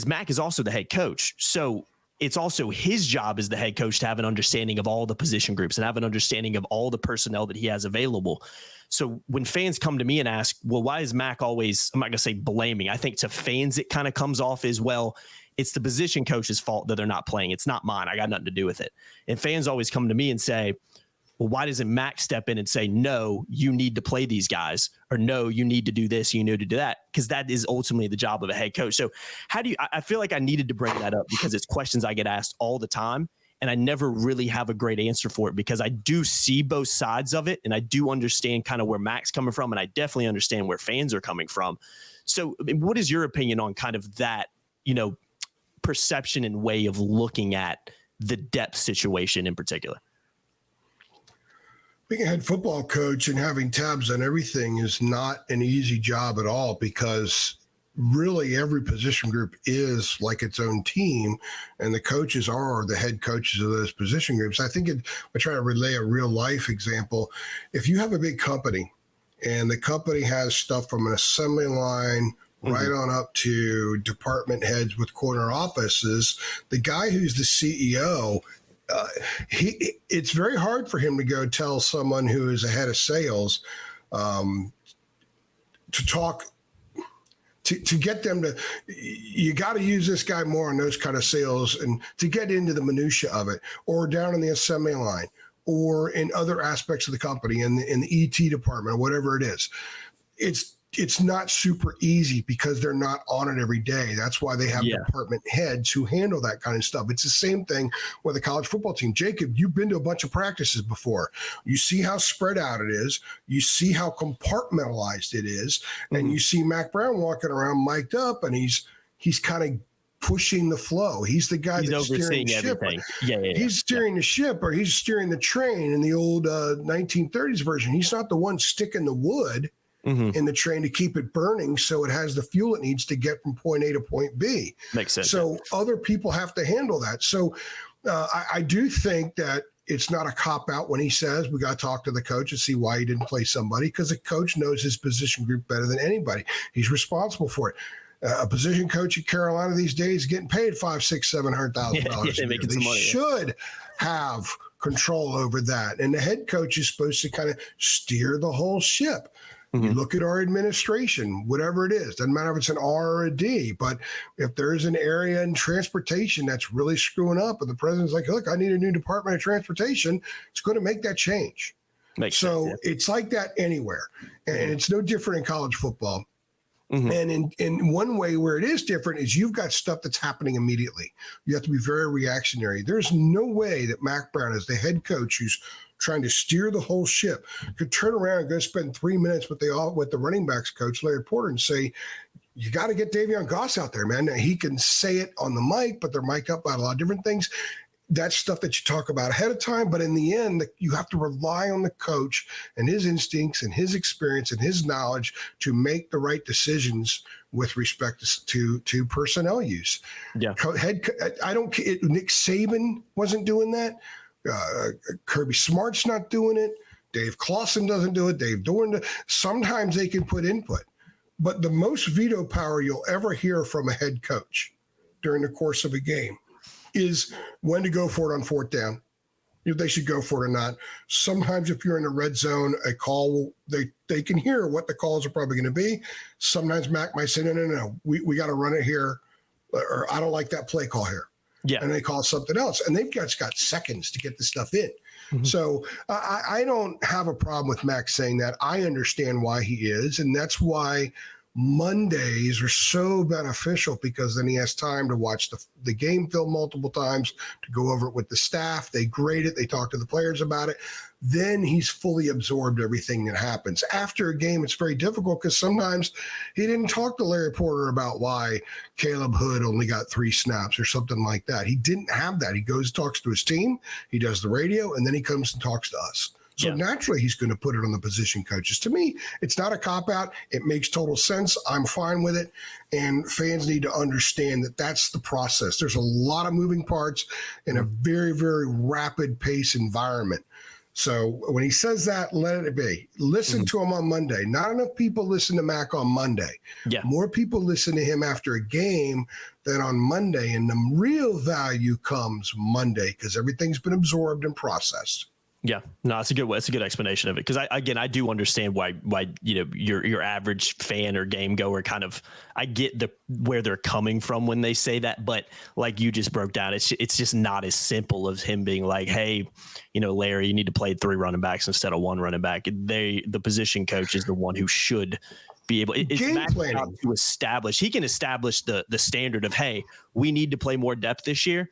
Mac is also the head coach. So it's also his job as the head coach to have an understanding of all the position groups and have an understanding of all the personnel that he has available. So when fans come to me and ask, well, why is Mac always, I'm not going to say blaming. I think to fans, it kind of comes off as, well, it's the position coach's fault that they're not playing. It's not mine. I got nothing to do with it. And fans always come to me and say, well, why doesn't Mac step in and say, no, you need to play these guys, or no, you need to do this, you need to do that? Because that is ultimately the job of a head coach. So I feel like I needed to bring that up because it's questions I get asked all the time, and I never really have a great answer for it, because I do see both sides of it, and I do understand kind of where Mac's coming from, and I definitely understand where fans are coming from. So what is your opinion on kind of that, perception and way of looking at the depth situation in particular?
Being a head football coach and having tabs on everything is not an easy job at all, because really every position group is like its own team, and the coaches are the head coaches of those position groups. I think I try to relay a real life example. If you have a big company and the company has stuff from an assembly line right on up to department heads with corner offices, the guy who's the CEO, it's very hard for him to go tell someone who is a head of sales to talk to get them to, you got to use this guy more on those kind of sales and to get into the minutia of it, or down in the assembly line, or in other aspects of the company, in the ET department, or whatever it is. It's not super easy because they're not on it every day. That's why they have department heads who handle that kind of stuff. It's the same thing with a college football team. Jacob, you've been to a bunch of practices before. You see how spread out it is. You see how compartmentalized it is. And you see Mac Brown walking around mic'd up, and he's kind of pushing the flow. He's the guy that's steering the ship. He's steering the ship, or he's steering the train in the old 1930s version. He's not the one sticking the wood in the train to keep it burning so it has the fuel it needs to get from point A to point B.
Makes sense.
So other people have to handle that. So I do think that it's not a cop-out when he says we got to talk to the coach and see why he didn't play somebody, because the coach knows his position group better than anybody. He's responsible for it. A position coach at Carolina these days is getting paid $500,000, $700,000. They should have control over that. And the head coach is supposed to kind of steer the whole ship. You look at our administration, whatever it is, doesn't matter if it's an R or a D, but if there's an area in transportation that's really screwing up and the president's like, look, I need a new Department of Transportation, it's going to make that change. Makes sense. It's like that anywhere. And it's no different in college football. And in one way where it is different is you've got stuff that's happening immediately. You have to be very reactionary. There's no way that Mac Brown, as the head coach who's trying to steer the whole ship, could turn around and go spend 3 minutes with the running backs coach, Larry Porter, and say, you got to get Davion Goss out there, man. Now, he can say it on the mic, but they're mic'd up about a lot of different things. That's stuff that you talk about ahead of time. But in the end, you have to rely on the coach and his instincts and his experience and his knowledge to make the right decisions with respect to personnel use. Yeah. Nick Saban wasn't doing that. Kirby Smart's not doing it. Dave Clawson doesn't do it. Dave Doran. Sometimes they can put input. But the most veto power you'll ever hear from a head coach during the course of a game is when to go for it on fourth down, they should go for it or not. Sometimes if you're in the red zone, a call, they can hear what the calls are probably going to be. Sometimes Mac might say, no, we got to run it here, or I don't like that play call here.
Yeah.
And they call something else, and they've got seconds to get this stuff in. Mm-hmm. So I don't have a problem with Max saying that. I understand why he is, and that's why Mondays are so beneficial, because then he has time to watch the game film multiple times, to go over it with the staff. They grade it. They talk to the players about it. Then he's fully absorbed everything that happens. After a game, it's very difficult, because sometimes he didn't talk to Larry Porter about why Caleb Hood only got 3 snaps or something like that. He didn't have that. He goes, talks to his team, he does the radio, and then he comes and talks to us. So naturally, he's going to put it on the position coaches. To me, it's not a cop-out. It makes total sense. I'm fine with it. And fans need to understand that that's the process. There's a lot of moving parts in a very, very rapid pace environment. So when he says that, let it be. Listen to him on Monday. Not enough people listen to Mac on Monday. Yeah. More people listen to him after a game than on Monday. And the real value comes Monday, because everything's been absorbed and processed.
Yeah, no, it's a good way. It's a good explanation of it, because I do understand why your average fan or game goer kind of, I get where they're coming from when they say that, but like you just broke down, it's just not as simple as him being like, hey, Larry, you need to play 3 running backs instead of 1 running back. The position coach is the one who should be able. It's Matt's job to establish. He can establish the standard of, hey, we need to play more depth this year.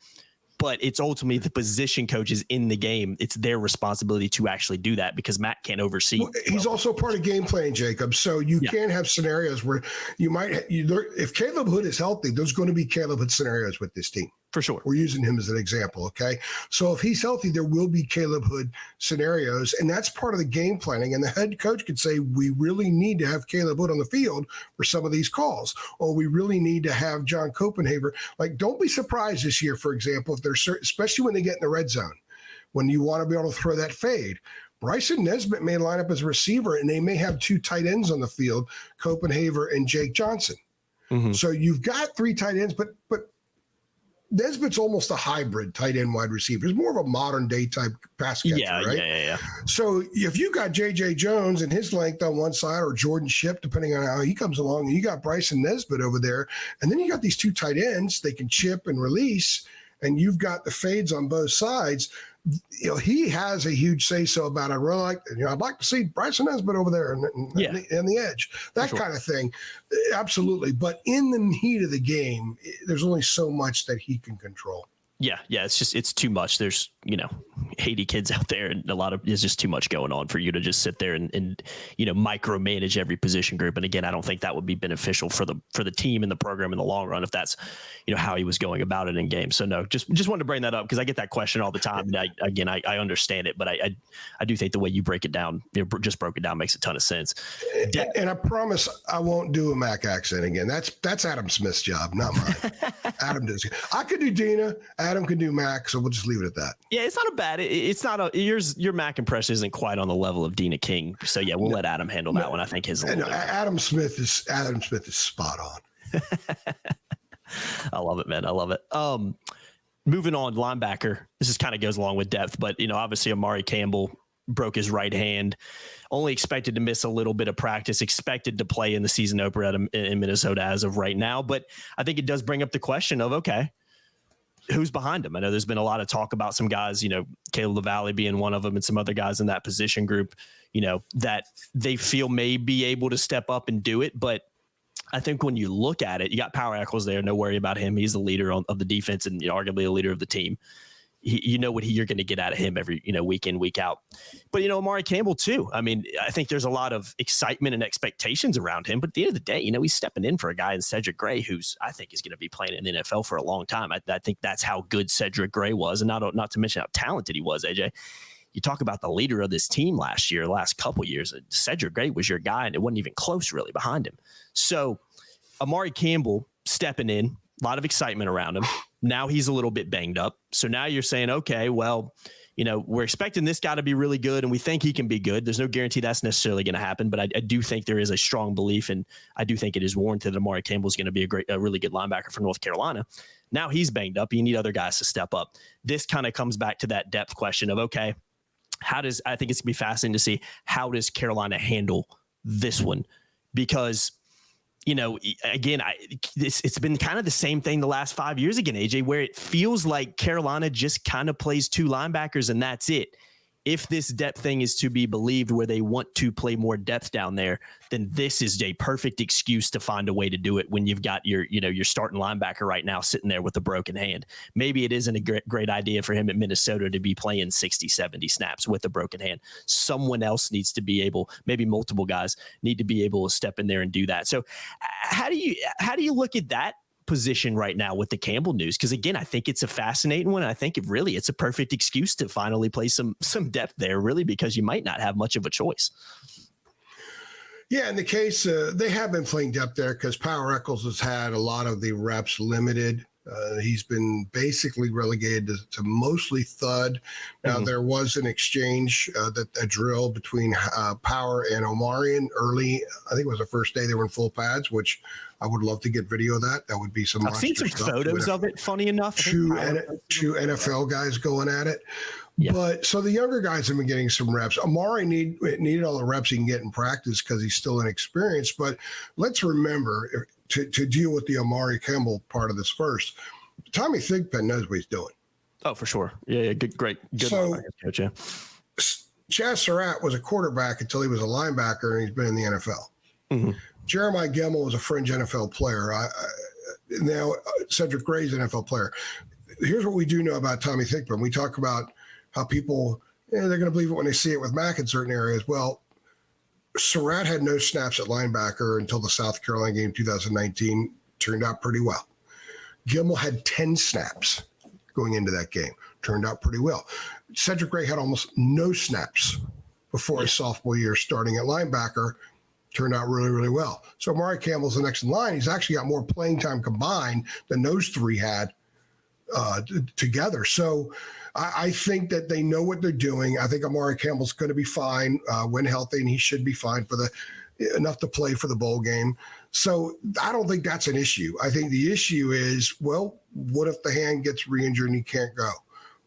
But it's ultimately the position coaches in the game. It's their responsibility to actually do that, because Matt can't oversee.
Well, he's also part of game planning, Jacob. So you can have scenarios where you might, if Caleb Hood is healthy, there's going to be Caleb Hood scenarios with this team.
For sure.
We're using him as an example, okay? So if he's healthy, there will be Caleb Hood scenarios, and that's part of the game planning. And the head coach could say, we really need to have Caleb Hood on the field for some of these calls, or we really need to have John Copenhaver. Like, don't be surprised this year, for example, if there's especially when they get in the red zone, when you want to be able to throw that fade. Bryson Nesbitt may line up as a receiver, and they may have 2 tight ends on the field, Copenhaver and Jake Johnson. Mm-hmm. So you've got 3 tight ends, but Nesbitt's almost a hybrid tight end wide receiver. He's more of a modern day type pass catcher, right? Yeah. So if you got J.J. Jones and his length on one side, or Jordan Shipp, depending on how he comes along, and you got Bryson Nesbitt over there, and then you got these 2 tight ends, they can chip and release, and you've got the fades on both sides. He has a huge say-so about it. I really like, I'd like to see Bryson Nesbitt over there and the edge, that kind of thing. Absolutely. But in the heat of the game, there's only so much that he can control. Yeah. It's too much. There's, 80 kids out there, and there's just too much going on for you to just sit there and micromanage every position group. And again, I don't think that would be beneficial for the team and the program in the long run, if that's, how he was going about it in games. So no, just wanted to bring that up, because I get that question all the time. And I understand it, but I do think the way you break it down, just broke it down, makes a ton of sense. And I promise I won't do a Mac accent again. That's Adam Smith's job, not mine. Adam does. I could do Dina. Adam could do Mac. So we'll just leave it at that. Yeah, it's not a bad. It's not your Mac impression isn't quite on the level of Dina King. So yeah, we'll let Adam handle that one. I think his. Adam Smith is spot on. I love it, man. I love it. Moving on, linebacker. This is kind of goes along with depth, but obviously Amari Campbell broke his right hand. Only expected to miss a little bit of practice. Expected to play in the season opener in Minnesota as of right now. But I think it does bring up the question of, okay, who's behind him? I know there's been a lot of talk about some guys, Caleb LaValle being one of them, and some other guys in that position group, that they feel may be able to step up and do it. But I think when you look at it, you got Power Eccles there. No worry about him. He's the leader of the defense, and arguably a leader of the team. What you're going to get out of him every, week in, week out. But, Amari Campbell too. I mean, I think there's a lot of excitement and expectations around him, but at the end of the day, he's stepping in for a guy in Cedric Gray, who's, I think, is going to be playing in the NFL for a long time. I think that's how good Cedric Gray was. And not to mention how talented he was, AJ. You talk about the leader of this team last couple years. Cedric Gray was your guy, and it wasn't even close really behind him. So Amari Campbell stepping in, a lot of excitement around him.
Now he's a little bit banged up. So now you're saying, okay, well, we're expecting this guy to be really good, and we think he can be good. There's no guarantee that's necessarily going to happen, but I do think there is a strong belief, and I do think it is warranted that Amari Campbell is going to be a really good linebacker for North Carolina. Now he's banged up. You need other guys to step up. This kind of comes back to that depth question of, okay, I think it's going to be fascinating to see how does Carolina handle this one? Because again, it's been kind of the same thing the last 5 years again, AJ, where it feels like Carolina just kind of plays two linebackers and that's it. If this depth thing is to be believed, where they want to play more depth down there, then this is a perfect excuse to find a way to do it when you've got your starting linebacker right now sitting there with a broken hand. Maybe it isn't a great idea for him at Minnesota to be playing 60, 70 snaps with a broken hand. Someone else needs to be able, maybe multiple guys need to be able to step in there and do that. So how do you look at that position right now with the Campbell news? Because again, I think it's a fascinating one. I think it's a perfect excuse to finally play some depth there, really, because you might not have much of a choice.
Yeah, in the case, they have been playing depth there because Power Eccles has had a lot of the reps limited. He's been basically relegated to mostly thud. Now, there was an exchange, a drill between Power and Omarion early. I think it was the first day they were in full pads, which I would love to get video of that. That would be some.
I've seen some photos of it, funny enough.
Two NFL guys going at it. Yeah. But so the younger guys have been getting some reps. Amari needed all the reps he can get in practice because he's still inexperienced. But let's remember to deal with the Amari Campbell part of this first. Tommy Thigpen knows what he's doing.
Oh, for sure. Yeah, good.
So coach, yeah. Chaz Surratt was a quarterback until he was a linebacker, and he's been in the NFL. Mm-hmm. Jeremiah Gemmel was a fringe NFL player. Now Cedric Gray's an NFL player. Here's what we do know about Tommy Thigpen. We talk about how people, they're going to believe it when they see it with Mack in certain areas. Well, Surratt had no snaps at linebacker until the South Carolina game 2019. Turned out pretty well. Gemmel had 10 snaps going into that game. Turned out pretty well. Cedric Gray had almost no snaps before his sophomore year starting at linebacker. Turned out really, really well. So Amari Campbell's the next in line. He's actually got more playing time combined than those three had together. So I think that they know what they're doing. I think Amari Campbell's going to be fine when healthy, and he should be fine for enough to play for the bowl game. So I don't think that's an issue. I think the issue is, well, what if the hand gets re-injured and he can't go?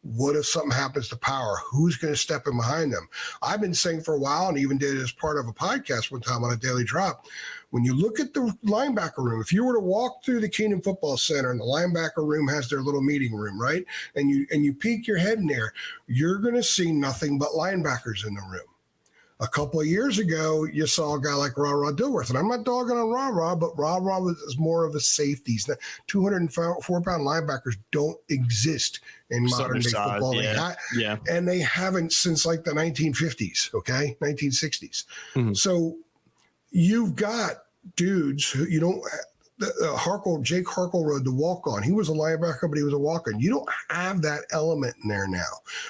What if something happens to Power? Who's going to step in behind them? I've been saying for a while, and even did it as part of a podcast one time on a Daily Drop, when you look at the linebacker room, if you were to walk through the Keenan Football Center and the linebacker room has their little meeting room, right? And you peek your head in there, you're going to see nothing but linebackers in the room. A couple of years ago, you saw a guy like Ra Dilworth, and I'm not dogging on Ra, but Ra was more of a safety. 204-pound linebackers don't exist in modern day football.
Yeah.
And they haven't since like the 1950s, 1960s. Mm-hmm. So you've got dudes who you don't. Jake Harkle rode the walk-on. He was a linebacker, but he was a walk-on. You don't have that element in there now.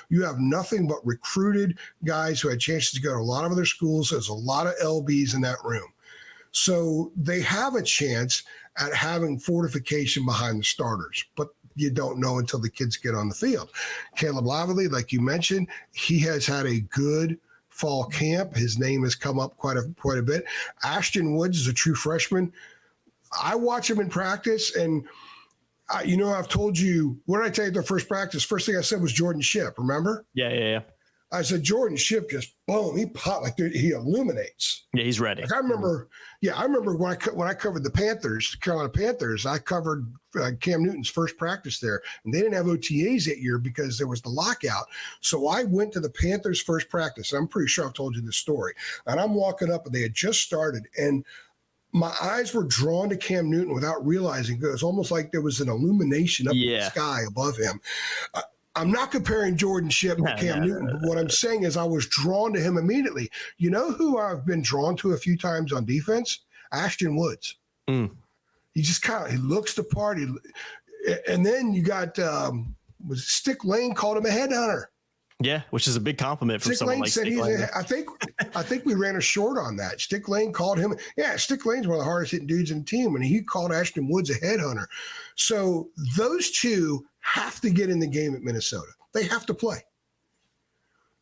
You have nothing but recruited guys who had chances to go to a lot of other schools. There's a lot of LBs in that room. So they have a chance at having fortification behind the starters, but you don't know until the kids get on the field. Caleb Laverty, like you mentioned, he has had a good fall camp. His name has come up quite a bit. Ashton Woods is a true freshman. I watch him in practice, and I've told you, what did I tell you at their first practice? First thing I said was Jordan Shipp, remember?
Yeah.
I said, Jordan Shipp just, boom, he popped, like he illuminates.
Yeah, he's ready.
Like I remember when I covered the Carolina Panthers, I covered Cam Newton's first practice there, and they didn't have OTAs that year because there was the lockout. So I went to the Panthers' first practice. I'm pretty sure I've told you this story. And I'm walking up, and they had just started, and my eyes were drawn to Cam Newton without realizing. It was almost like there was an illumination up in the sky above him. I'm not comparing Jordan Shipp to Cam Newton, but what I'm saying is I was drawn to him immediately. You know who I've been drawn to a few times on defense? Ashton Woods. Mm. He just he looks the part. And then you got, Stick Lane called him a headhunter.
Yeah, which is a big compliment from someone like Stick Lane.
I think we ran a short on that. Stick Lane called him. Yeah, Stick Lane's one of the hardest hitting dudes in the team, and he called Ashton Woods a headhunter. So those two have to get in the game at Minnesota. They have to play.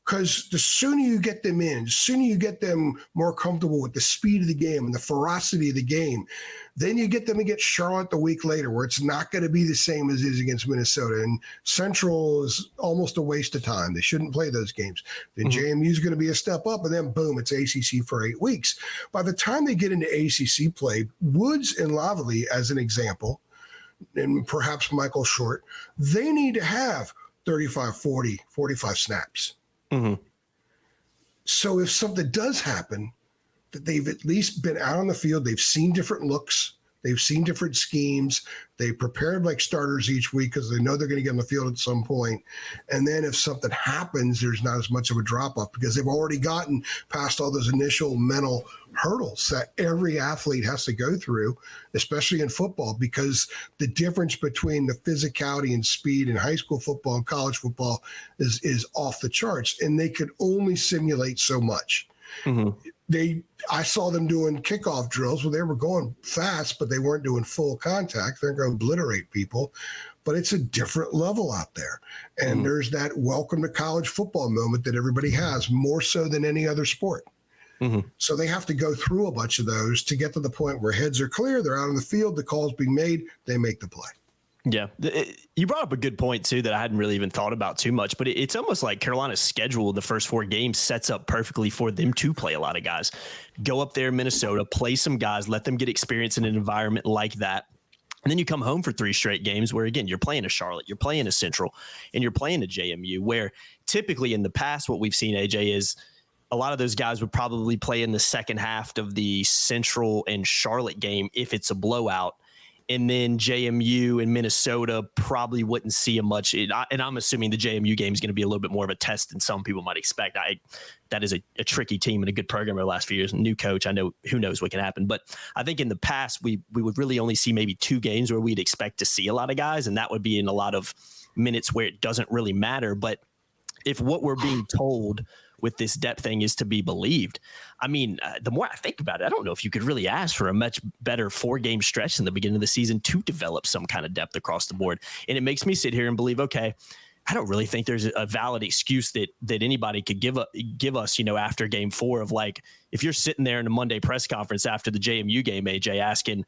Because the sooner you get them in, the sooner you get them more comfortable with the speed of the game and the ferocity of the game, then you get them against Charlotte the week later, where it's not going to be the same as it is against Minnesota. And Central is almost a waste of time. They shouldn't play those games. Then JMU is going to be a step up, and then boom, it's ACC for 8 weeks. By the time they get into ACC play, Woods and Lavalley, as an example, and perhaps Michael Short, they need to have 35, 40, 45 snaps. So if something does happen, that they've at least been out on the field, they've seen different looks, they've seen different schemes, they prepared like starters each week because they know they're going to get on the field at some point. And then if something happens, there's not as much of a drop off because they've already gotten past all those initial mental hurdles that every athlete has to go through, especially in football, because the difference between the physicality and speed in high school football and college football is off the charts, and they could only simulate so much. I saw them doing kickoff drills where they were going fast, but they weren't doing full contact. They're going to obliterate people, but it's a different level out there. And there's that welcome to college football moment that everybody has, more so than any other sport. So they have to go through a bunch of those to get to the point where heads are clear, they're out on the field, the call's being made, they make the play.
Yeah. You brought up a good point, too, that I hadn't really even thought about too much, but it's almost like Carolina's schedule, the first 4 games, sets up perfectly for them to play a lot of guys. Go up there in Minnesota, play some guys, let them get experience in an environment like that. And then you come home for 3 straight games where, again, you're playing a Charlotte, you're playing a Central, and you're playing a JMU, where typically in the past what we've seen, AJ, is a lot of those guys would probably play in the second half of the Central and Charlotte game if it's a blowout. And then JMU and Minnesota probably wouldn't see a much. And I'm assuming the JMU game is going to be a little bit more of a test than some people might expect. That is a tricky team and a good program over the last few years. New coach, I know, who knows what can happen. But I think in the past, we would really only see maybe 2 games where we'd expect to see a lot of guys. And that would be in a lot of minutes where it doesn't really matter. But if what we're being told with this depth thing is to be believed, I mean, the more I think about it, I don't know if you could really ask for a much better 4-game stretch in the beginning of the season to develop some kind of depth across the board. And it makes me sit here and believe, okay, I don't really think there's a valid excuse that anybody could give us, after game 4 of, like, if you're sitting there in a Monday press conference after the JMU game, AJ, asking,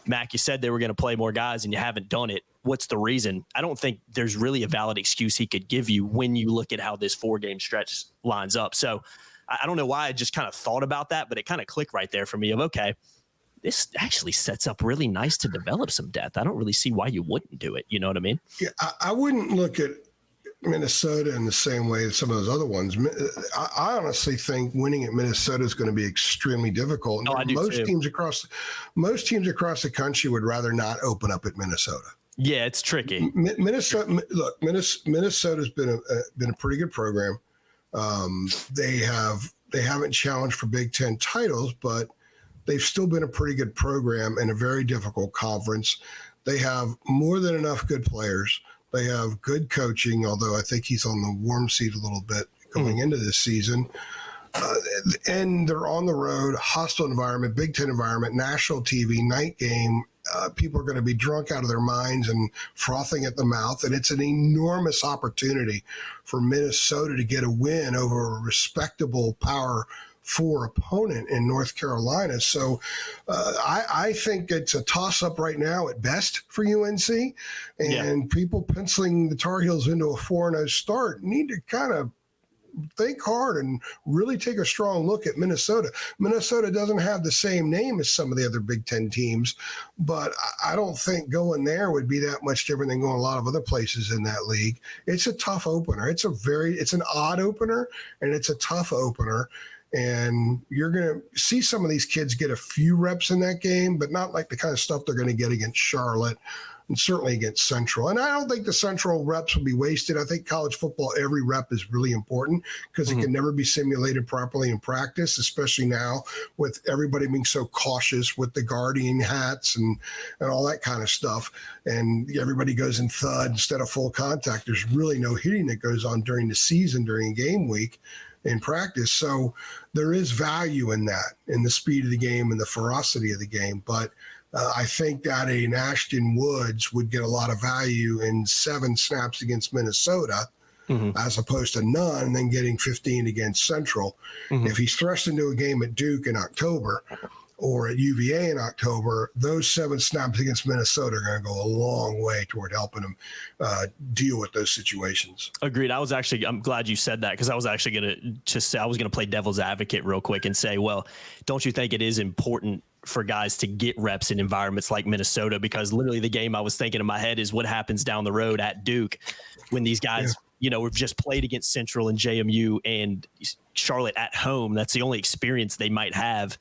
Mac, you said they were going to play more guys and you haven't done it. What's the reason? I don't think there's really a valid excuse he could give you when you look at how this 4-game stretch lines up. So I don't know why I just kind of thought about that, but it kind of clicked right there for me of, okay, this actually sets up really nice to develop some depth. I don't really see why you wouldn't do it. You know what I mean?
Yeah, I wouldn't look at Minnesota in the same way as some of those other ones. I honestly think winning at Minnesota is going to be extremely difficult.
Oh, I do
most
too.
teams across the country would rather not open up at Minnesota.
Yeah, it's tricky.
Minnesota's been a pretty good program. They haven't challenged for Big Ten titles, but they've still been a pretty good program in a very difficult conference. They have more than enough good players. They have good coaching, although I think he's on the warm seat a little bit going into this season. And they're on the road, hostile environment, Big Ten environment, national TV, night game. People are going to be drunk out of their minds and frothing at the mouth. And it's an enormous opportunity for Minnesota to get a win over a respectable Power 4 opponent in North Carolina. So I think it's a toss-up right now at best for UNC. And people penciling the Tar Heels into a 4-0 start need to kind of think hard and really take a strong look at Minnesota. Minnesota doesn't have the same name as some of the other Big Ten teams, but I don't think going there would be that much different than going a lot of other places in that league. It's a tough opener. It's an odd opener, and it's a tough opener. And you're going to see some of these kids get a few reps in that game, but not like the kind of stuff they're going to get against Charlotte and certainly against Central. And I don't think the Central reps will be wasted. I think college football, every rep is really important because it can never be simulated properly in practice, especially now with everybody being so cautious with the guardian hats and all that kind of stuff. And everybody goes in thud instead of full contact. There's really no hitting that goes on during the season, during game week in practice. So there is value in that, in the speed of the game and the ferocity of the game. But I think that an Ashton Woods would get a lot of value in 7 snaps against Minnesota as opposed to none, and then getting 15 against Central. If he's thrust into a game at Duke in October or at UVA in October, those 7 snaps against Minnesota are going to go a long way toward helping him deal with those situations.
Agreed. I'm glad you said that, because I was actually going to say, I was going to play devil's advocate real quick and say, well, don't you think it is important for guys to get reps in environments like Minnesota? Because literally the game I was thinking in my head is what happens down the road at Duke when these guys, we've just played against Central and JMU and Charlotte at home. That's the only experience they might have.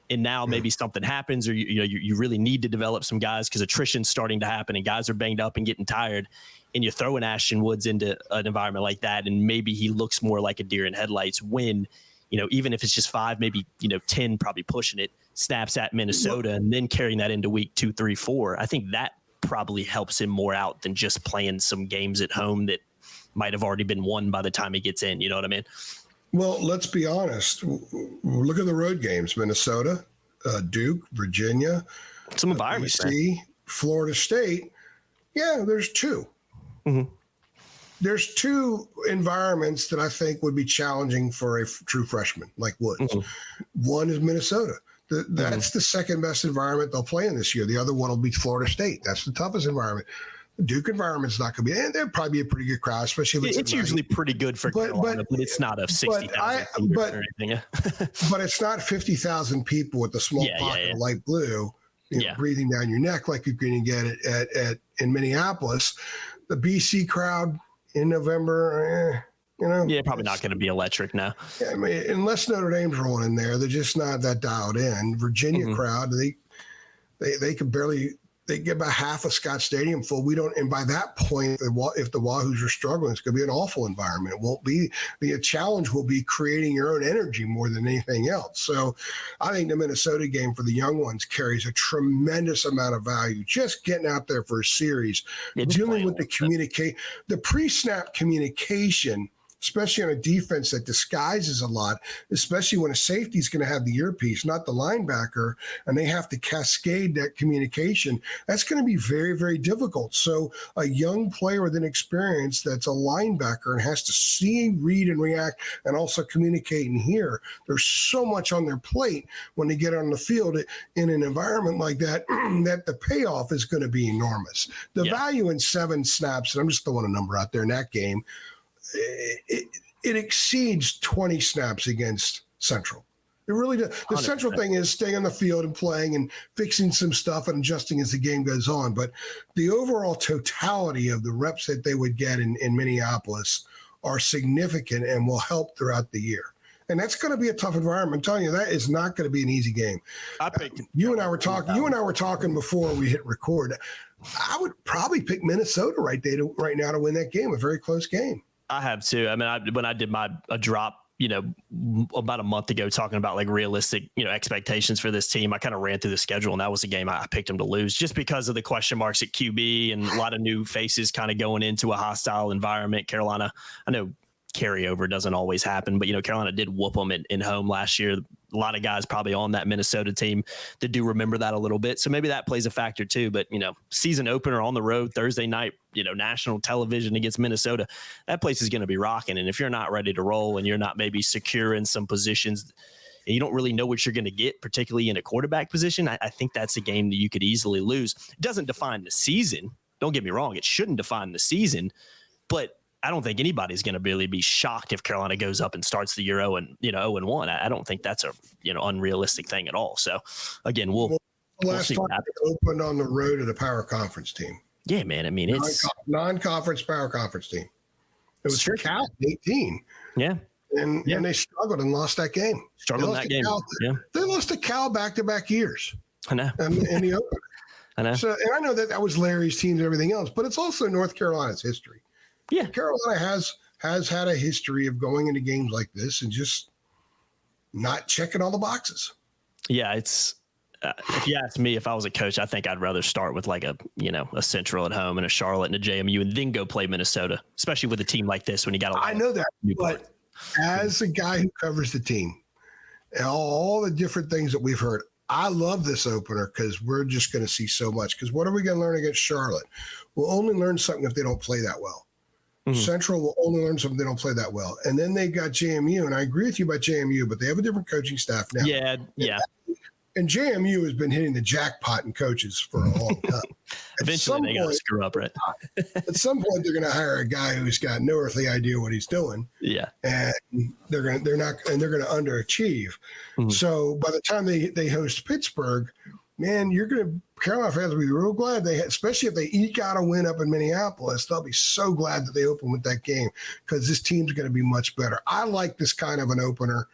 And now maybe something happens, or you really need to develop some guys because attrition's starting to happen and guys are banged up and getting tired. And you're throwing Ashton Woods into an environment like that, and maybe he looks more like a deer in headlights when, even if it's just 5, maybe 10, probably pushing it, snaps at Minnesota, and then carrying that into week 2, 3, 4. I think that probably helps him more out than just playing some games at home that might have already been won by the time he gets in. You know what I mean?
Well, let's be honest. Look at the road games: Minnesota, Duke, Virginia,
some environments,
BC, Florida State. Yeah, there's 2. There's 2 environments that I think would be challenging for a true freshman like Woods. One is Minnesota. That's the second best environment they'll play in this year. The other one will be Florida State. That's the toughest environment. The Duke environment's not going to be, and there'll probably be a pretty good crowd, especially if
it's usually pretty good for Carolina, but it's not a 60,000 or anything.
But it's not 50,000 people with a small pocket of light blue breathing down your neck like you're going to get in Minneapolis. The BC crowd in November,
probably not going to be electric now.
Yeah, I mean, unless Notre Dame's rolling in there, they're just not that dialed in. Virginia crowd, they could barely. They get about half of Scott Stadium full. And by that point, if the Wahoos are struggling, it's going to be an awful environment. It won't be. The challenge will be creating your own energy more than anything else. So I think the Minnesota game for the young ones carries a tremendous amount of value. Just getting out there for a series, dealing with the pre-snap communication, especially on a defense that disguises a lot, especially when a safety is going to have the earpiece, not the linebacker, and they have to cascade that communication. That's going to be very, very difficult. So a young player with an experience that's a linebacker and has to see, read, and react, and also communicate and hear, there's so much on their plate when they get on the field in an environment like that, that the payoff is going to be enormous. The value in 7 snaps, and I'm just throwing a number out there in that game, it exceeds 20 snaps against Central. It really does. The 100%. Central thing is staying on the field and playing and fixing some stuff and adjusting as the game goes on. But the overall totality of the reps that they would get in Minneapolis are significant and will help throughout the year. And that's going to be a tough environment. I'm telling you, that is not going to be an easy game. You and I were talking before we hit record. I would probably pick Minnesota right now to win that game, a very close game.
I have too. I mean, when I did a drop, about a month ago, talking about like realistic, expectations for this team, I kind of ran through the schedule, and that was a game I picked them to lose just because of the question marks at QB and a lot of new faces kind of going into a hostile environment. Carolina, I know carryover doesn't always happen, but Carolina did whoop them in home last year. A lot of guys probably on that Minnesota team that do remember that a little bit. So maybe that plays a factor too. But, season opener on the road Thursday night, national television against Minnesota, that place is going to be rocking. And if you're not ready to roll and you're not maybe secure in some positions and you don't really know what you're going to get, particularly in a quarterback position, I think that's a game that you could easily lose. It doesn't define the season. Don't get me wrong. It shouldn't define the season, but I don't think anybody's going to really be shocked if Carolina goes up and starts the year 0-1. I don't think that's a unrealistic thing at all. So again, we'll
last
see
time they opened on the road at a power conference team.
Yeah, man. I mean, it's
non-conference power conference team. It was Cal 18.
Yeah.
And they struggled and lost that game.
They lost to Cal back-to-back years.
I know. In the opener.
I know.
So, and I know that was Larry's team and everything else, but it's also North Carolina's history.
Yeah.
Carolina has had a history of going into games like this and just not checking all the boxes.
Yeah, it's if you ask me, if I was a coach, I think I'd rather start with like a Central at home and a Charlotte and a JMU and then go play Minnesota, especially with a team like this when you got
I know that, but as a guy who covers the team and all the different things that we've heard, I love this opener because we're just going to see so much. Because what are we going to learn against Charlotte? We'll only learn something if they don't play that well. Mm-hmm. Central will only learn something if they don't play that well. And then they got JMU, and I agree with you about JMU, but they have a different coaching staff now.
Yeah.
And JMU has been hitting the jackpot in coaches for a long time.
Eventually, they got to screw up, right?
At some point, they're going to hire a guy who's got no earthly idea what he's doing.
Yeah,
and they're going to underachieve. Mm-hmm. So by the time they host Pittsburgh, man, Carolina fans will be real glad especially if they eke out a win up in Minneapolis. They'll be so glad that they open with that game because this team's going to be much better. I like this kind of an opener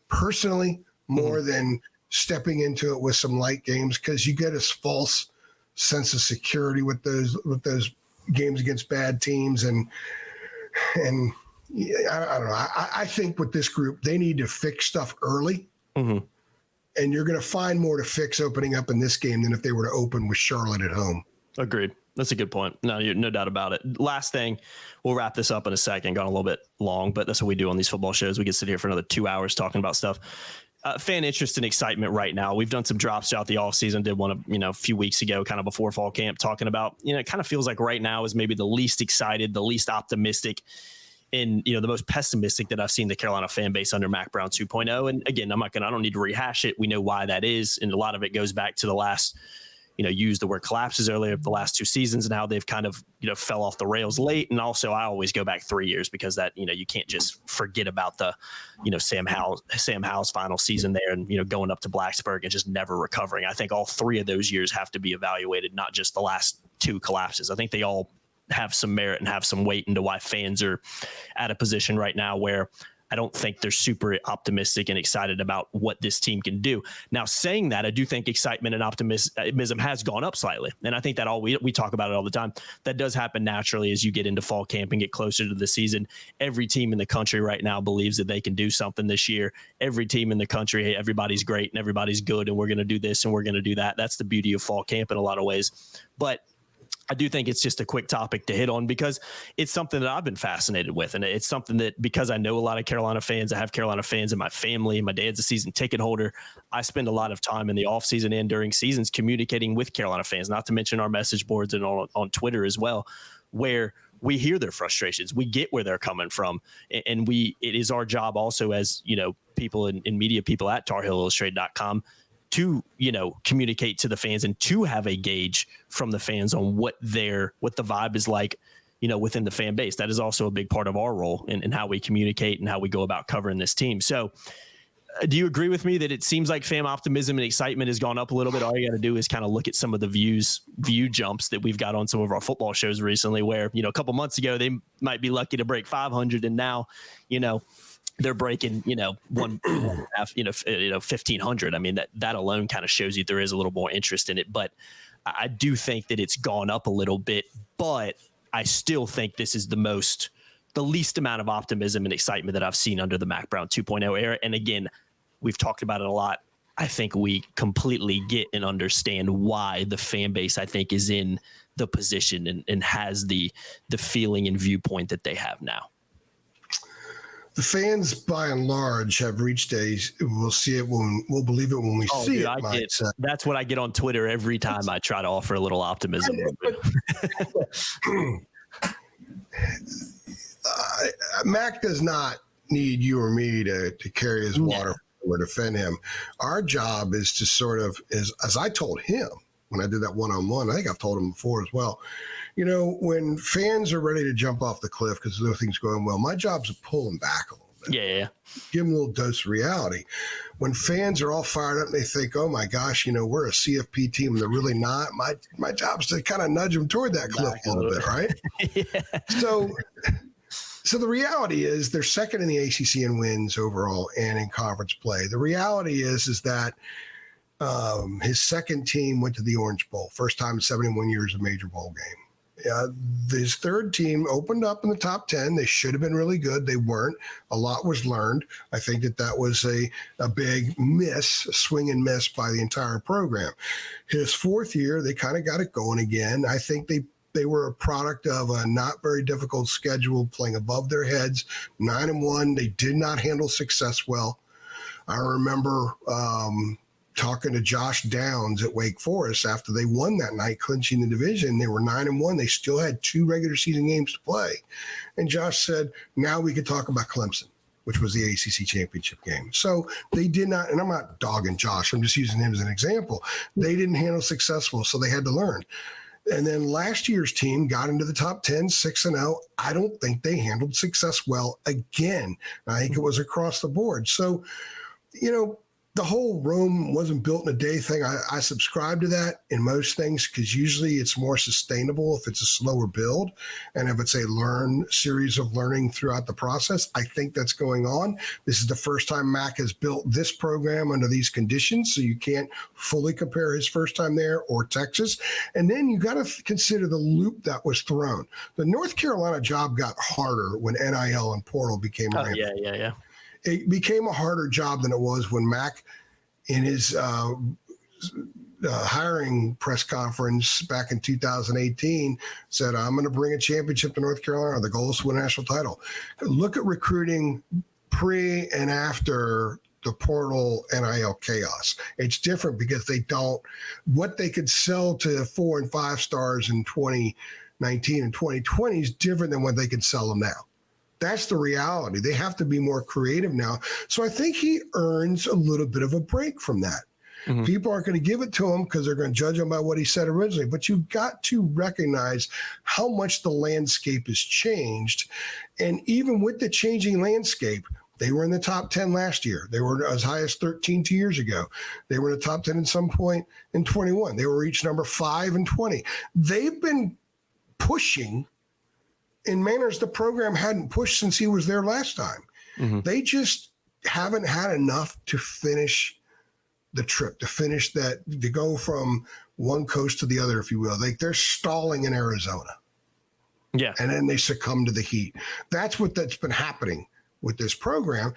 personally more than stepping into it with some light games because you get this false sense of security with those games against bad teams and I don't know. I think with this group they need to fix stuff early, and you're going to find more to fix opening up in this game than if they were to open with Charlotte at home.
Agreed. That's a good point. No doubt about it. Last thing, we'll wrap this up in a second. Gone a little bit long, but that's what we do on these football shows. We can sit here for another 2 hours talking about stuff. Fan interest and excitement right now. We've done some drops throughout the offseason. Did one a few weeks ago, kind of before fall camp, talking about, it kind of feels like right now is maybe the least excited, the least optimistic, and the most pessimistic that I've seen the Carolina fan base under Mac Brown 2.0. And again, I don't need to rehash it. We know why that is, and a lot of it goes back to the last, used the word collapses earlier, the last 2 seasons and how they've kind of, fell off the rails late. And also I always go back 3 years because that, you can't just forget about the, Sam Howell's final season there and, going up to Blacksburg and just never recovering. I think all 3 of those years have to be evaluated, not just the last 2 collapses. I think they all have some merit and have some weight into why fans are at a position right now where I don't think they're super optimistic and excited about what this team can do. Now, saying that, I do think excitement and optimism has gone up slightly. And I think that we talk about it all the time. That does happen naturally as you get into fall camp and get closer to the season. Every team in the country right now believes that they can do something this year. Every team in the country, hey, everybody's great and everybody's good and we're going to do this and we're going to do that. That's the beauty of fall camp in a lot of ways. But I do think it's just a quick topic to hit on because it's something that I've been fascinated with. And it's something that because I know a lot of Carolina fans, I have Carolina fans in my family, my dad's a season ticket holder. I spend a lot of time in the off season and during seasons communicating with Carolina fans, not to mention our message boards and on Twitter as well, where we hear their frustrations. We get where they're coming from. And it is our job also as, people in media, people at TarHeelIllustrated.com to, communicate to the fans and to have a gauge from the fans on what the vibe is like, within the fan base. That is also a big part of our role in how we communicate and how we go about covering this team. So do you agree with me that it seems like fan optimism and excitement has gone up a little bit? All you got to do is kind of look at some of the view jumps that we've got on some of our football shows recently where, a couple months ago, they might be lucky to break 500. And now, they're breaking, 1,500. I mean, that alone kind of shows you there is a little more interest in it. But I do think that it's gone up a little bit. But I still think this is the least amount of optimism and excitement that I've seen under the Mac Brown 2.0 era. And again, we've talked about it a lot. I think we completely get and understand why the fan base, I think, is in the position and has the feeling and viewpoint that they have now.
The fans, by and large, have reached we'll see it we'll believe it when we see it.
That's what I get on Twitter every time I try to offer a little optimism.
Mac does not need you or me to carry his water or defend him. Our job is to sort of, as I told him when I did that one-on-one, I think I've told him before as well, when fans are ready to jump off the cliff because nothing's going well, my job's to pull them back a little bit.
Yeah.
Give them a little dose of reality. When fans are all fired up and they think, oh my gosh, we're a CFP team and they're really not, my job's to kind of nudge them toward that cliff a little bit, right?
Yeah.
So the reality is they're second in the ACC in wins overall and in conference play. The reality is that His second team went to the Orange Bowl, first time in 71 years a major bowl game. His third team opened up in the top 10. They should have been really good. They weren't. A lot was learned. I think that was a big miss, a swing and miss by the entire program. His fourth year, they kind of got it going again. I think they were a product of a not very difficult schedule, playing above their heads, 9-1. They did not handle success well. I remember talking to Josh Downs at Wake Forest after they won that night, clinching the division. They were 9-1. They still had 2 regular season games to play. And Josh said, now we could talk about Clemson, which was the ACC championship game. So they did not, and I'm not dogging Josh, I'm just using him as an example. They didn't handle successful, so they had to learn. And then last year's team got into the top 10, 6-0. I don't think they handled success well again. I think it was across the board. So, the whole Rome wasn't built in a day thing. I subscribe to that in most things because usually it's more sustainable if it's a slower build and if it's a series of learning throughout the process. I think that's going on. This is the first time Mac has built this program under these conditions, so you can't fully compare his first time there or Texas. And then you got to consider the loop that was thrown. The North Carolina job got harder when NIL and portal became rampant.
Yeah.
It became a harder job than it was when Mac, in his hiring press conference back in 2018, said, I'm going to bring a championship to North Carolina. The goal is to win a national title. Look at recruiting pre and after the portal NIL chaos. It's different because what they could sell to 4 and 5 stars in 2019 and 2020 is different than what they can sell them now. That's the reality. They have to be more creative now. So I think he earns a little bit of a break from that. Mm-hmm. People aren't going to give it to him because they're going to judge him by what he said originally. But you've got to recognize how much the landscape has changed. And even with the changing landscape, they were in the top 10 last year. They were as high as 13 2 years ago. They were in the top 10 at some point in 21. They were each number 5 and 20. They've been pushing in manners the program hadn't pushed since he was there last time. Mm-hmm. They just haven't had enough to finish the trip, to go from one coast to the other, if you will. They're stalling in Arizona.
Yeah.
And then they succumb to the heat. That's been happening with this program.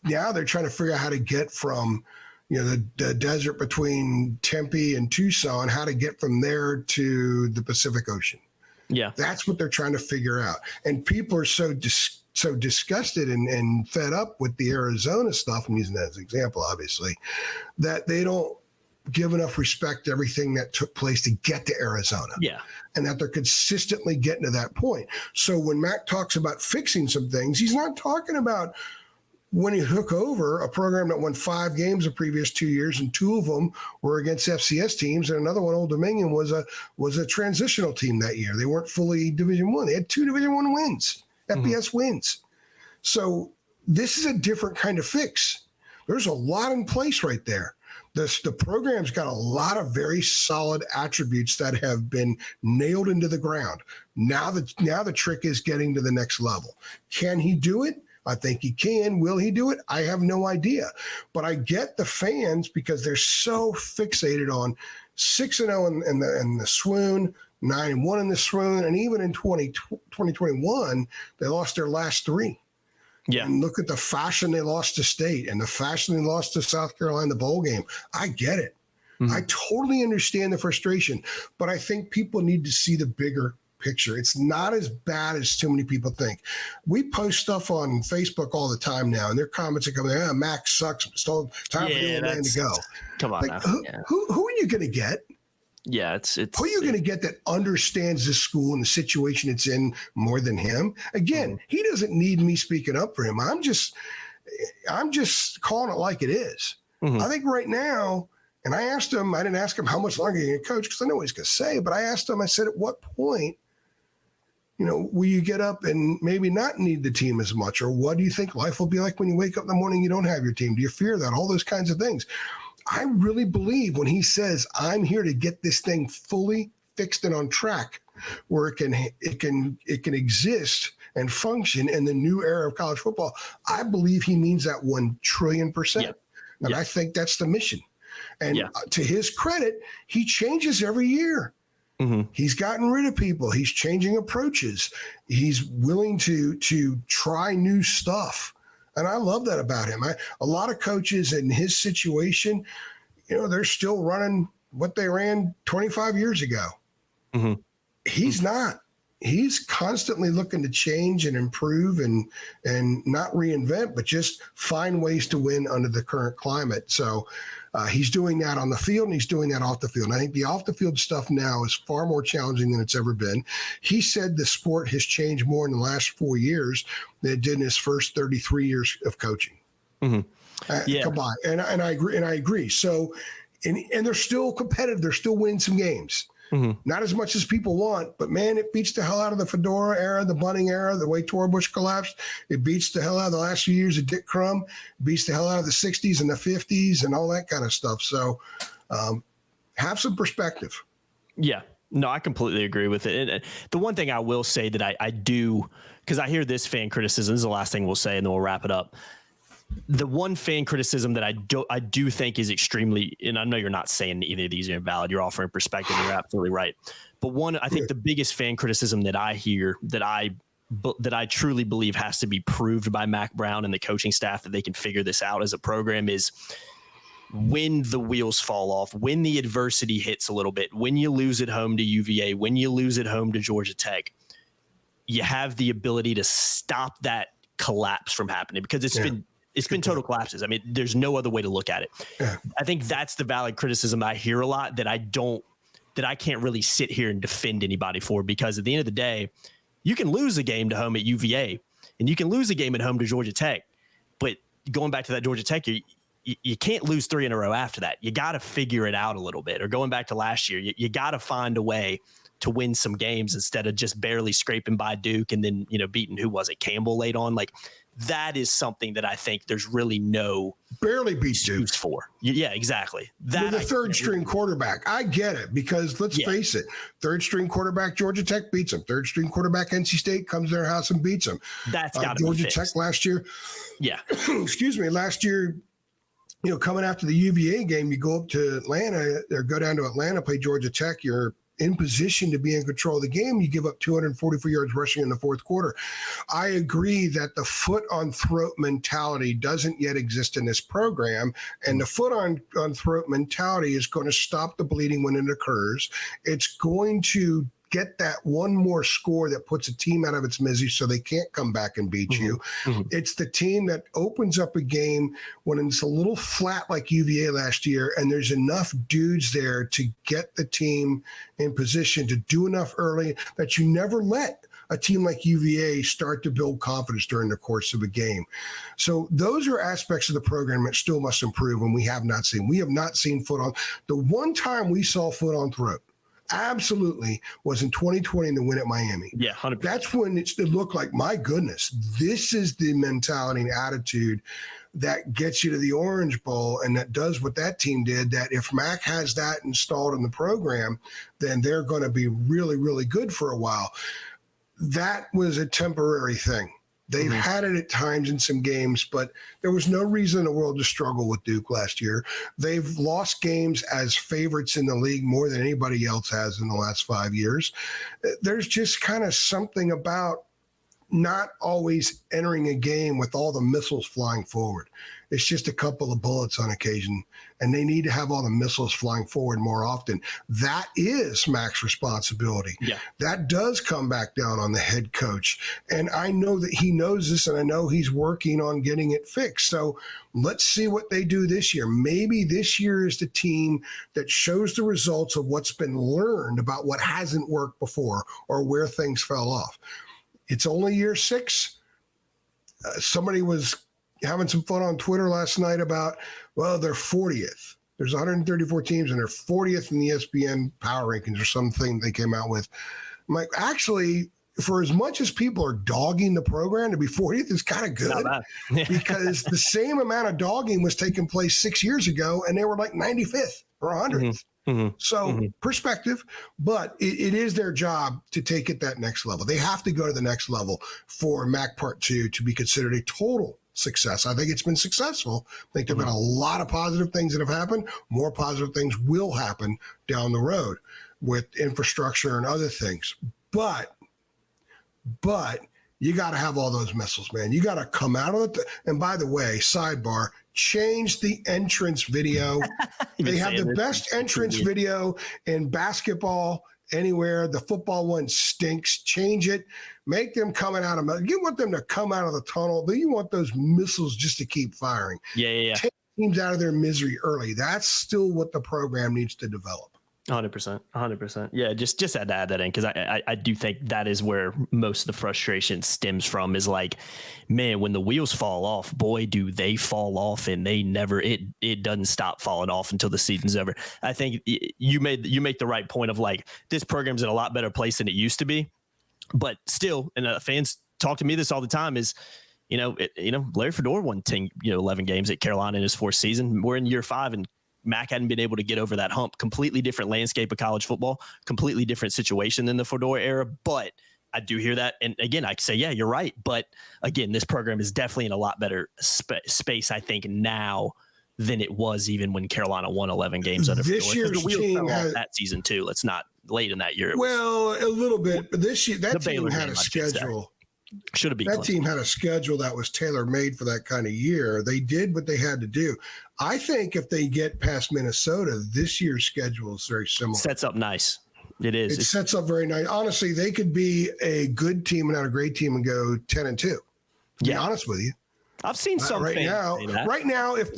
Now they're trying to figure out how to get from, the desert between Tempe and Tucson, how to get from there to the Pacific Ocean.
Yeah,
that's what they're trying to figure out. And people are so disgusted and fed up with the Arizona stuff, I'm using that as an example, obviously, that they don't give enough respect to everything that took place to get to Arizona.
Yeah.
And that they're consistently getting to that point. So when Mac talks about fixing some things, he's not talking about when he took over a program that won 5 games the previous 2 years, and 2 of them were against FCS teams, and another one, Old Dominion, was a transitional team that year. They weren't fully Division I. They had 2 Division I wins, FBS wins. So this is a different kind of fix. There's a lot in place right there. The program's got a lot of very solid attributes that have been nailed into the ground. Now the trick is getting to the next level. Can he do it? I think he can. Will he do it? I have no idea. But I get the fans because they're so fixated on 6-0 in the swoon, 9-1 in the swoon, and even in 2021, they lost their last 3.
Yeah.
And look at the fashion they lost to State and the fashion they lost to South Carolina, the bowl game. I get it. Mm-hmm. I totally understand the frustration, but I think people need to see the bigger picture. It's not as bad as too many people think. We post stuff on Facebook all the time now, and their comments are coming, Max sucks. It's time for the man to go.
Come on, now.
Who are you going to get?
Yeah, it's
who are you going to get that understands the school and the situation it's in more than him? Again, he doesn't need me speaking up for him. I'm just calling it like it is. Mm-hmm. I think right now, and I asked him, I didn't ask him how much longer you're going to coach because I know what he's going to say, but I asked him, I said, at what point, will you get up and maybe not need the team as much? Or what do you think life will be like when you wake up in the morning, you don't have your team? Do you fear that? All those kinds of things. I really believe when he says, I'm here to get this thing fully fixed and on track where it can exist and function in the new era of college football. I believe he means that 1 trillion %. Yeah. And I think that's the mission. And to his credit, he changes every year. He's gotten rid of people. He's changing approaches. He's willing to try new stuff. And I love that about him. A lot of coaches in his situation, they're still running what they ran 25 years ago. He's not. He's constantly looking to change and improve and not reinvent, but just find ways to win under the current climate. So he's doing that on the field and he's doing that off the field. And I think the off the field stuff now is far more challenging than it's ever been. He said the sport has changed more in the last 4 years than it did in his first 33 years of coaching. Combined. And I agree. So, and they're still competitive. They're still winning some games. Not as much as people want, but man, it beats the hell out of the Fedora era, the Bunning era, the way Torbush collapsed. It beats the hell out of the last few years of Dick Crum. It beats the hell out of the 60s and the 50s and all that kind of stuff. So have some perspective.
Yeah. No, I completely agree with it. And the one thing I will say that I do, because I hear this fan criticism, this is the last thing we'll say, and then we'll wrap it up. The one fan criticism that I do think is extremely, and I know you're not saying either of these are invalid, you're offering perspective, you're absolutely right. But I think the biggest fan criticism that I hear that I truly believe has to be proved by Mac Brown and the coaching staff that they can figure this out as a program is when the wheels fall off, when the adversity hits a little bit, when you lose at home to UVA, when you lose at home to Georgia Tech, you have the ability to stop that collapse from happening because it's been total collapses. I mean, there's no other way to look at it. I think that's the valid criticism I hear a lot that I can't really sit here and defend anybody for, because at the end of the day, you can lose a game to home at UVA and you can lose a game at home to Georgia Tech, but going back to that Georgia Tech, you can't lose 3 in a row after that. You got to figure it out a little bit. Or going back to last year, you got to find a way to win some games instead of just barely scraping by Duke and then, beating, who was it, Campbell late on. Like, that is something that I think there's really no
barely beat Duke
for. Yeah, exactly. That
with a third string quarterback. I get it, because let's face it, third string quarterback Georgia Tech beats them. Third string quarterback NC State comes to their house and beats them.
That's got to be fixed.
Georgia Tech last year.
Yeah.
Excuse me. Last year, coming after the UVA game, you go up to Atlanta or go down to Atlanta, play Georgia Tech. You're in position to be in control of the game. You give up 244 yards rushing in the fourth quarter. I agree that the foot on throat mentality doesn't yet exist in this program. And the foot on throat mentality is going to stop the bleeding when it occurs. It's going to get that one more score that puts a team out of its misery so they can't come back and beat you. It's the team that opens up a game when it's a little flat like UVA last year, and there's enough dudes there to get the team in position to do enough early that you never let a team like UVA start to build confidence during the course of a game. So those are aspects of the program that still must improve, and we have not seen foot on. The one time we saw foot on throat absolutely was in 2020 in the win at Miami.
Yeah, 100%.
That's when it looked like, my goodness, this is the mentality and attitude that gets you to the Orange Bowl, and that does what that team did, that if Mac has that installed in the program, then they're going to be really, really good for a while. That was a temporary thing. They've had it at times in some games, but there was no reason in the world to struggle with Duke last year. They've lost games as favorites in the league more than anybody else has in the last 5 years. There's just kind of something about not always entering a game with all the missiles flying forward. It's just a couple of bullets on occasion, and they need to have all the missiles flying forward more often. That is Mac's responsibility.
Yeah.
That does come back down on the head coach. And I know that he knows this, and I know he's working on getting it fixed. So let's see what they do this year. Maybe this year is the team that shows the results of what's been learned about what hasn't worked before or where things fell off. It's only year 6. Somebody was having some fun on Twitter last night about, well, they're 40th. There's 134 teams and they're 40th in the ESPN power rankings or something they came out with. I'm like, actually, for as much as people are dogging the program, to be 40th is kind of good because the same amount of dogging was taking place 6 years ago and they were like 95th or 100th. So perspective, but it is their job to take it that next level. They have to go to the next level for MAC Part 2 to be considered a total success. I think it's been successful. I think there have been a lot of positive things that have happened. More positive things will happen down the road with infrastructure and other things. But you got to have all those missiles, man. You got to come out of it. And by the way, sidebar, change the entrance video. They have the best entrance video in basketball anywhere. The football one stinks. Change it. Make them coming out of. You want them to come out of the tunnel, but you want those missiles just to keep firing.
Yeah.
Take teams out of their misery early. That's still what the program needs to develop.
100%. Yeah, just add that in, because I do think that is where most of the frustration stems from, is like, man, when the wheels fall off, boy, do they fall off, and they never, it doesn't stop falling off until the season's over. I think you make the right point of like, this program's in a lot better place than it used to be, but still, and fans talk to me this all the time, is, Larry Fedora won 11 games at Carolina in his fourth season. We're in year 5, and Mac hadn't been able to get over that hump. Completely different landscape of college football, completely different situation than the Fedora era. But I do hear that. And again, I can say, yeah, you're right. But again, this program is definitely in a lot better space, I think, now than it was even when Carolina won 11 games under
this
Fedora.
Year's
the wheels
team
fell off that season too. Let's not late in that year.
Well, a little bit, but this year that team had a schedule.
Should have been.
That team had a schedule that was tailor-made for that kind of year. They did what they had to do. I think if they get past Minnesota, this year's schedule is very similar.
Sets up nice. It is.
It sets up very nice. Honestly, they could be a good team and not a great team and go 10-2. To be honest with you,
I've seen some
right now. Right now, if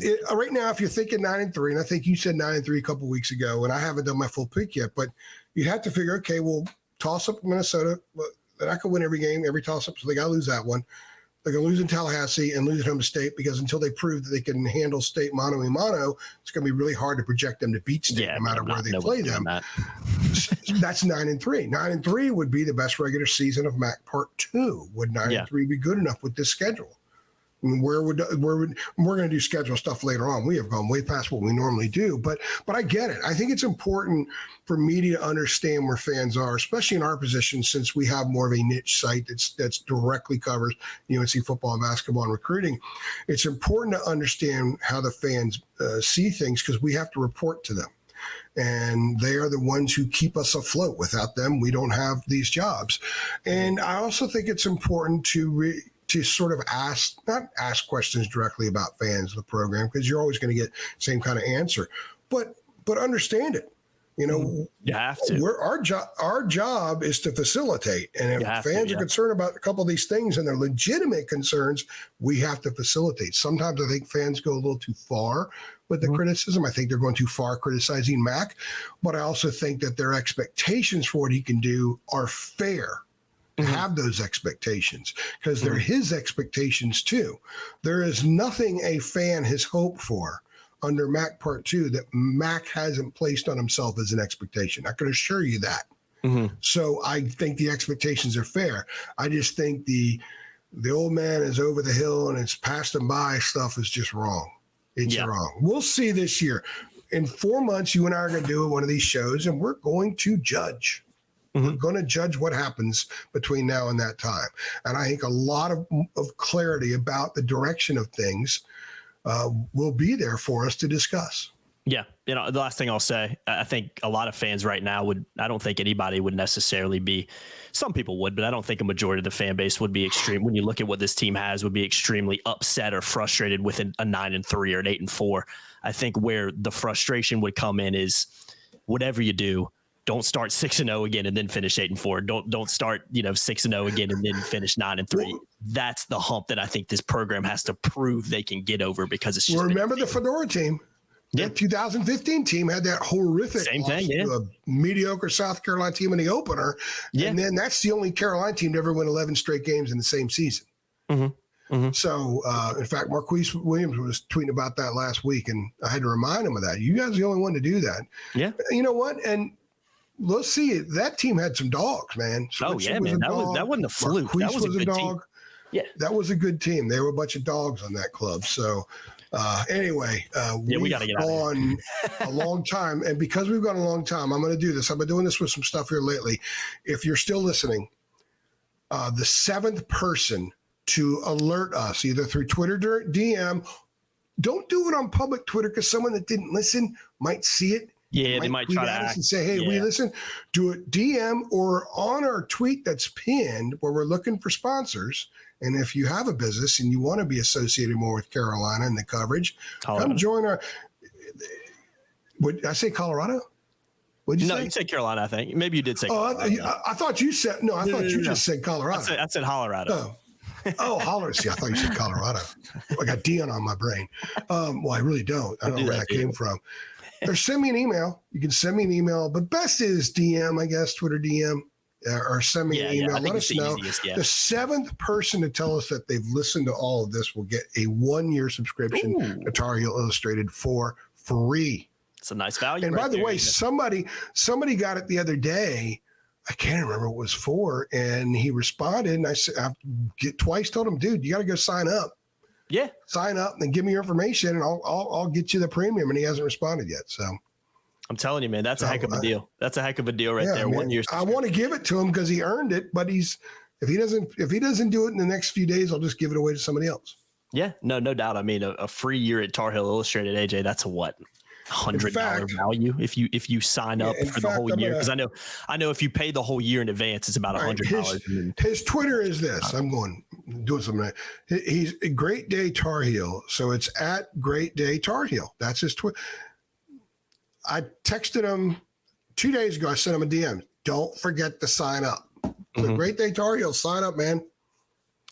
you're thinking 9-3, and I think you said 9-3 a couple of weeks ago, and I haven't done my full pick yet, but you have to figure, okay, well, toss up Minnesota. They're not going to win every game, every toss-up, so they got to lose that one. They're going to lose in Tallahassee and lose at home to State, because until they prove that they can handle State mano-a-mano, it's going to be really hard to project them to beat State no matter where they play them. That's 9-3. 9-3 would be the best regular season of MAC Part 2. Would 9-3 be good enough with this schedule? I mean, we're going to do schedule stuff later on. We have gone way past what we normally do, but I get it. I think it's important for media to understand where fans are, especially in our position, since we have more of a niche site that's directly covers UNC football and basketball and recruiting. It's important to understand how the fans see things, because we have to report to them. And they are the ones who keep us afloat. Without them, we don't have these jobs. And I also think it's important to sort of not ask questions directly about fans of the program, because you're always going to get the same kind of answer, but understand it. You
have to.
Our job is to facilitate. And if fans are concerned about a couple of these things and they're legitimate concerns, we have to facilitate. Sometimes I think fans go a little too far with the criticism. I think they're going too far criticizing Mac, but I also think that their expectations for what he can do are fair. Have those expectations, because they're his expectations too. There is nothing a fan has hoped for under MAC Part 2 that Mac hasn't placed on himself as an expectation. I can assure you that. So I think the expectations are fair. I just think the old man is over the hill and it's passed him by stuff is just wrong. It's wrong. We'll see this year. In 4 months, you and I are going to do one of these shows, and we're going to judge. We're going to judge what happens between now and that time. And I think a lot of clarity about the direction of things will be there for us to discuss.
Yeah. The last thing I'll say, I think a lot of fans right now I don't think anybody would necessarily be, some people would, but I don't think a majority of the fan base would be extreme. When you look at what this team has, would be extremely upset or frustrated with a 9-3 or an 8-4. I think where the frustration would come in is, whatever you do, don't start 6-0 again and then finish 8-4. Don't start 6-0 again and then finish 9-3. That's the hump that I think this program has to prove they can get over, because it's just
remember the Fedora team. The 2015 team had that horrific to a mediocre South Carolina team in the opener, and then that's the only Carolina team to ever win 11 straight games in the same season. So, in fact, Marquise Williams was tweeting about that last week, and I had to remind him of that. You guys are the only one to do that. Yeah. You know what? And let's see, that team had some dogs, man.
Switzer man. That wasn't a fluke. That was a good dog. Team. Yeah. That
was a good team. There were a bunch of dogs on that club. So, anyway, we got to get on a long time. And because we've gone a long time, I'm going to do this. I've been doing this with some stuff here lately. If you're still listening, the 7th person to alert us either through Twitter DM. Don't do it on public Twitter because someone that didn't listen might see it.
Yeah, they might try to
act and say, hey, we listen. Do it DM or on our tweet that's pinned where we're looking for sponsors. And if you have a business and you want to be associated more with Carolina and the coverage, come join our. Would I say Colorado? What'd you say?
No, you said Carolina, I think. Maybe you did say
Colorado. I thought you said, no, I thought you just said Colorado.
I said Colorado.
Holler. See, I thought you said Colorado. I got Dion on my brain. Well, I really don't. I don't know where that came from. Or send me an email. You can send me an email, but best is DM, I guess, Twitter DM, or send me an email. Let us know. The seventh person to tell us that they've listened to all of this will get a 1-year subscription to Tar Heel Illustrated for free.
It's a nice value.
And by the way, somebody got it the other day. I can't remember what it was for, and he responded, and I twice told him, dude, you got to go sign up.
Yeah.
Sign up and give me your information and I'll get you the premium. And he hasn't responded yet. So
I'm telling you, man, that's a heck of a deal. That's a heck of a deal right there. 1 year.
I want to give it to him because he earned it, but if he doesn't do it in the next few days, I'll just give it away to somebody else.
Yeah, no doubt. I mean, a free year at Tar Heel Illustrated, AJ, that's a what? $100 value if you sign up for the whole year, because I know if you pay the whole year in advance, it's about $100.
His Twitter is this. I'm doing something. He's a Great Day Tar Heel, so it's at Great Day Tar Heel. That's his Twitter. I texted him 2 days ago. I sent him a DM. Don't forget to sign up. So Great Day Tar Heel, sign up, man.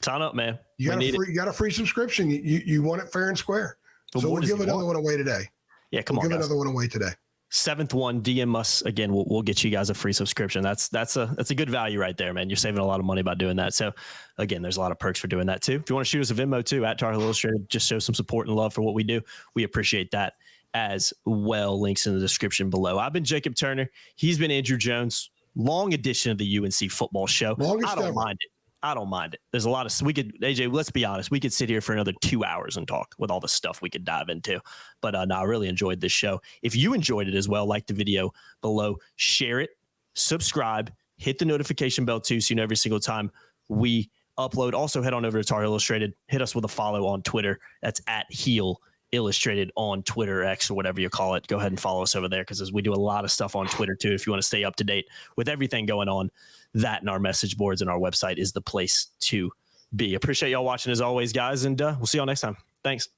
Sign up, man.
You got a free subscription. You want it fair and square. So we'll give another one away today.
Yeah, come on,
give another one away today.
Seventh one, DM us again. We'll get you guys a free subscription. That's a good value right there, man. You're saving a lot of money by doing that. So again, there's a lot of perks for doing that too. If you want to shoot us a Venmo too at Tar Heel Illustrated, just show some support and love for what we do. We appreciate that as well. Links in the description below. I've been Jacob Turner. He's been Andrew Jones. Long edition of the UNC football show. I don't mind it. I don't mind it. There's a lot of, AJ, let's be honest. We could sit here for another 2 hours and talk with all the stuff we could dive into. But no, I really enjoyed this show. If you enjoyed it as well, like the video below, share it, subscribe, hit the notification bell too, so you know every single time we upload. Also, head on over to Tar Heel Illustrated. Hit us with a follow on Twitter. That's at Heel Illustrated on Twitter, X, or whatever you call it. Go ahead and follow us over there, because we do a lot of stuff on Twitter too. If you want to stay up to date with everything going on, that and our message boards and our website is the place to be. Appreciate y'all watching as always, guys, and we'll see y'all next time. Thanks.